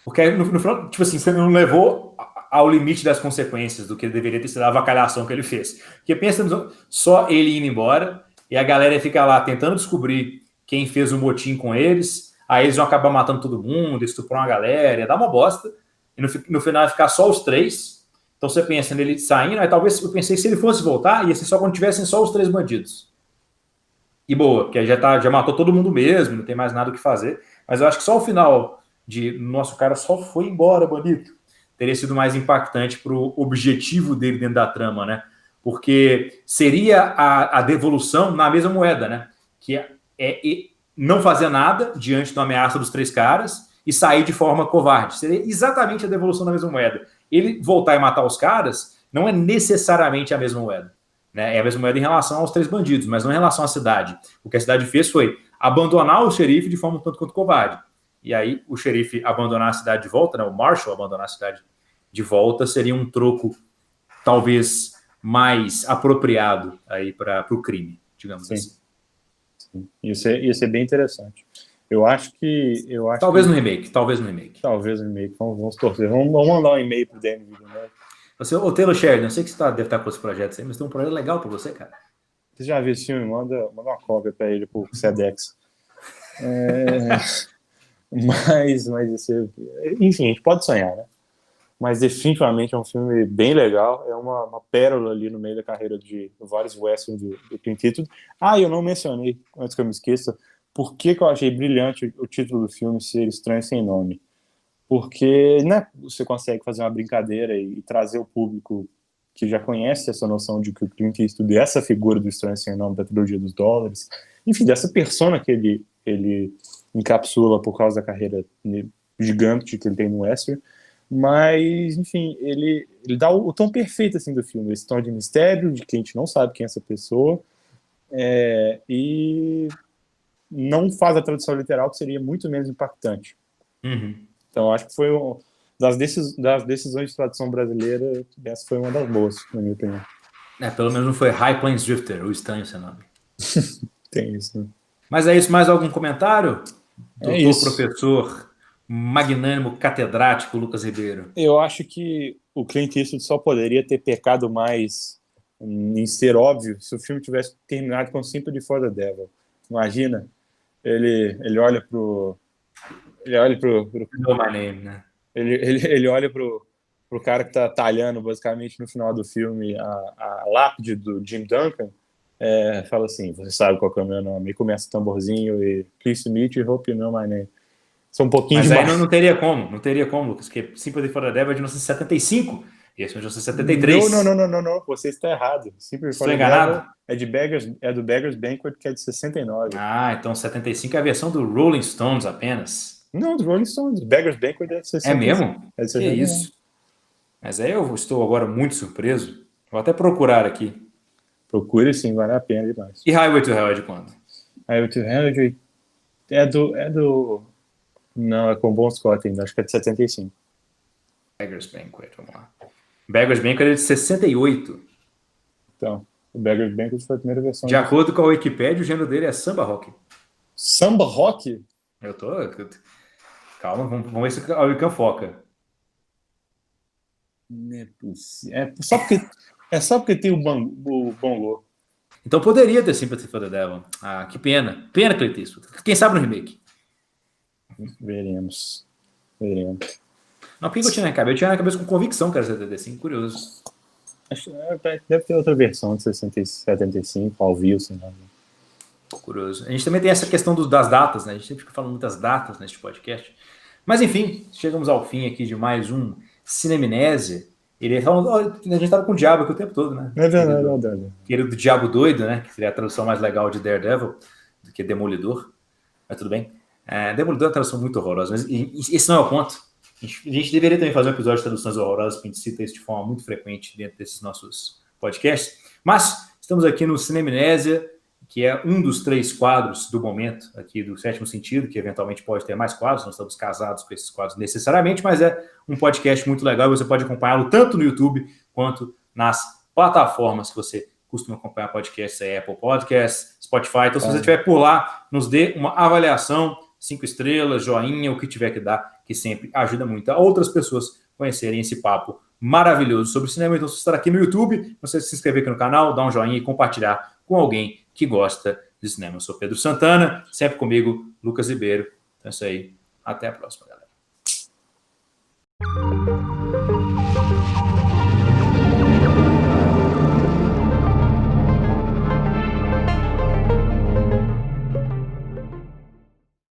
Porque no final, tipo assim, você não levou ao limite das consequências do que deveria ter sido a avacalhação que ele fez. Porque pensa só ele indo embora e a galera fica lá tentando descobrir quem fez o motim com eles, aí eles vão acabar matando todo mundo, estuprar uma galera, ia dar uma bosta, e no final ia ficar só os 3. Então você pensa nele saindo, aí talvez eu pensei que se ele fosse voltar, ia ser só quando tivessem só os 3 bandidos. E boa, porque aí já matou todo mundo mesmo, não tem mais nada o que fazer. Mas eu acho que só o final nosso cara só foi embora, bandido, teria sido mais impactante para o objetivo dele dentro da trama, né? Porque seria a devolução na mesma moeda, né? Que é não fazer nada diante da ameaça dos 3 caras e sair de forma covarde. Seria exatamente a devolução da mesma moeda. Ele voltar e matar os caras não é necessariamente a mesma moeda, né? É a mesma moeda em relação aos 3 bandidos, mas não em relação à cidade. O que a cidade fez foi abandonar o xerife de forma um tanto quanto covarde. E aí o xerife abandonar a cidade de volta, né? O Marshall abandonar a cidade de volta seria um troco talvez mais apropriado aí para o crime, digamos assim. Sim. Ia ser bem interessante. Eu acho que... Talvez no remake. Talvez no remake. Vamos torcer. Vamos mandar um e-mail pro Danny Villeneuve. Ô, Taylor Sheridan, eu sei que você deve estar com esse projeto aí, mas tem um projeto legal para você, cara. Você já viu esse filme? Manda uma cópia para ele, pro Sedex. Mas enfim, a gente pode sonhar, né? Mas definitivamente é um filme bem legal, é uma pérola ali no meio da carreira de vários westerns do Clint Eastwood. Eu não mencionei, antes que eu me esqueça, por que eu achei brilhante o título do filme ser Estranho Sem Nome. Porque, né, você consegue fazer uma brincadeira e trazer o público que já conhece essa noção de que o Clint Eastwood é essa figura do Estranho Sem Nome da trilogia dos dólares, enfim, dessa persona que ele encapsula por causa da carreira gigante que ele tem no western. Mas, enfim, ele dá o tom perfeito assim, do filme, esse tom de mistério, de que a gente não sabe quem é essa pessoa, e não faz a tradução literal, que seria muito menos impactante. Então, acho que foi das decisões de tradução brasileira, essa foi uma das boas, na minha opinião. Pelo menos não foi High Plains Drifter, o Estranho Sem Nome. Tem isso, né? Mas é isso, mais algum comentário? Doutor, isso. professor magnânimo catedrático Lucas Ribeiro? Eu acho que o Clint Eastwood só poderia ter pecado mais em ser óbvio se o filme tivesse terminado com Sympathy for the Devil. Imagina, ele olha pro Know My Name, né? ele olha pro cara que tá talhando basicamente no final do filme a lápide do Jim Duncan, fala assim, você sabe qual que é o meu nome, e começa o tamborzinho e Pleased to meet you, hope you know my name. São um pouquinho Mas demais. aí não teria como, Lucas, porque Sympathy for the Devil é de 1975 e esse é de 1973. Não, você está errado. Sympathy for Estou the enganado? Devil é do Beggars Banquet, que é de 69. Então 75 é a versão do Rolling Stones apenas. Não, do Rolling Stones. Beggars Banquet é de 60. É mesmo? É de Que 69. isso? Mas aí eu estou agora muito surpreso. Vou até procurar aqui. Procure sim, vale a pena demais. E Highway to Hell é de quando? Highway to Hell é do... Não, é com Bon Scott ainda, acho que é de 75. Beggars Banquet, vamos lá. Beggars Banquet é de 68. Então, o Beggars Banquet foi a primeira versão. De acordo com a Wikipedia, o gênero dele é samba rock. Samba rock? Calma, vamos ver se a Wiccan foca. Não é possível. É só porque tem o bongo. Então poderia ter Sympathy for the Devil. Que pena. Pena, Clint Eastwood. Quem sabe no remake? Veremos. Não, por que eu tinha na cabeça? Eu tinha na cabeça com convicção que era 75, curioso. Deve ter outra versão de 75, ao vivo, sei lá. Curioso. A gente também tem essa questão das datas, né? A gente sempre fica falando muitas datas neste podcast. Mas enfim, chegamos ao fim aqui de mais um Cinemnésia. Ele falando, a gente estava com o diabo aqui o tempo todo, né? É verdade. Aquele do Diabo Doido, né? Que seria a tradução mais legal de Daredevil do que Demolidor. Mas tudo bem. Demolidor é uma tradução muito horrorosa, mas esse não é o ponto. A gente deveria também fazer um episódio de traduções horrorosas, porque a gente cita isso de forma muito frequente dentro desses nossos podcasts. Mas estamos aqui no Cinemnésia, que é um dos 3 quadros do momento aqui do Sétimo Sentido, que eventualmente pode ter mais quadros, não estamos casados com esses quadros necessariamente, mas é um podcast muito legal e você pode acompanhá-lo tanto no YouTube quanto nas plataformas que você costuma acompanhar podcasts, Apple Podcasts, Spotify. Então, se você estiver por lá, nos dê uma avaliação, 5 estrelas, joinha, o que tiver que dar, que sempre ajuda muito a outras pessoas conhecerem esse papo maravilhoso sobre cinema. Então, se você está aqui no YouTube, você se inscrever aqui no canal, dar um joinha e compartilhar com alguém que gosta de cinema. Eu sou Pedro Santana, sempre comigo, Lucas Ribeiro. Então é isso aí. Até a próxima, galera.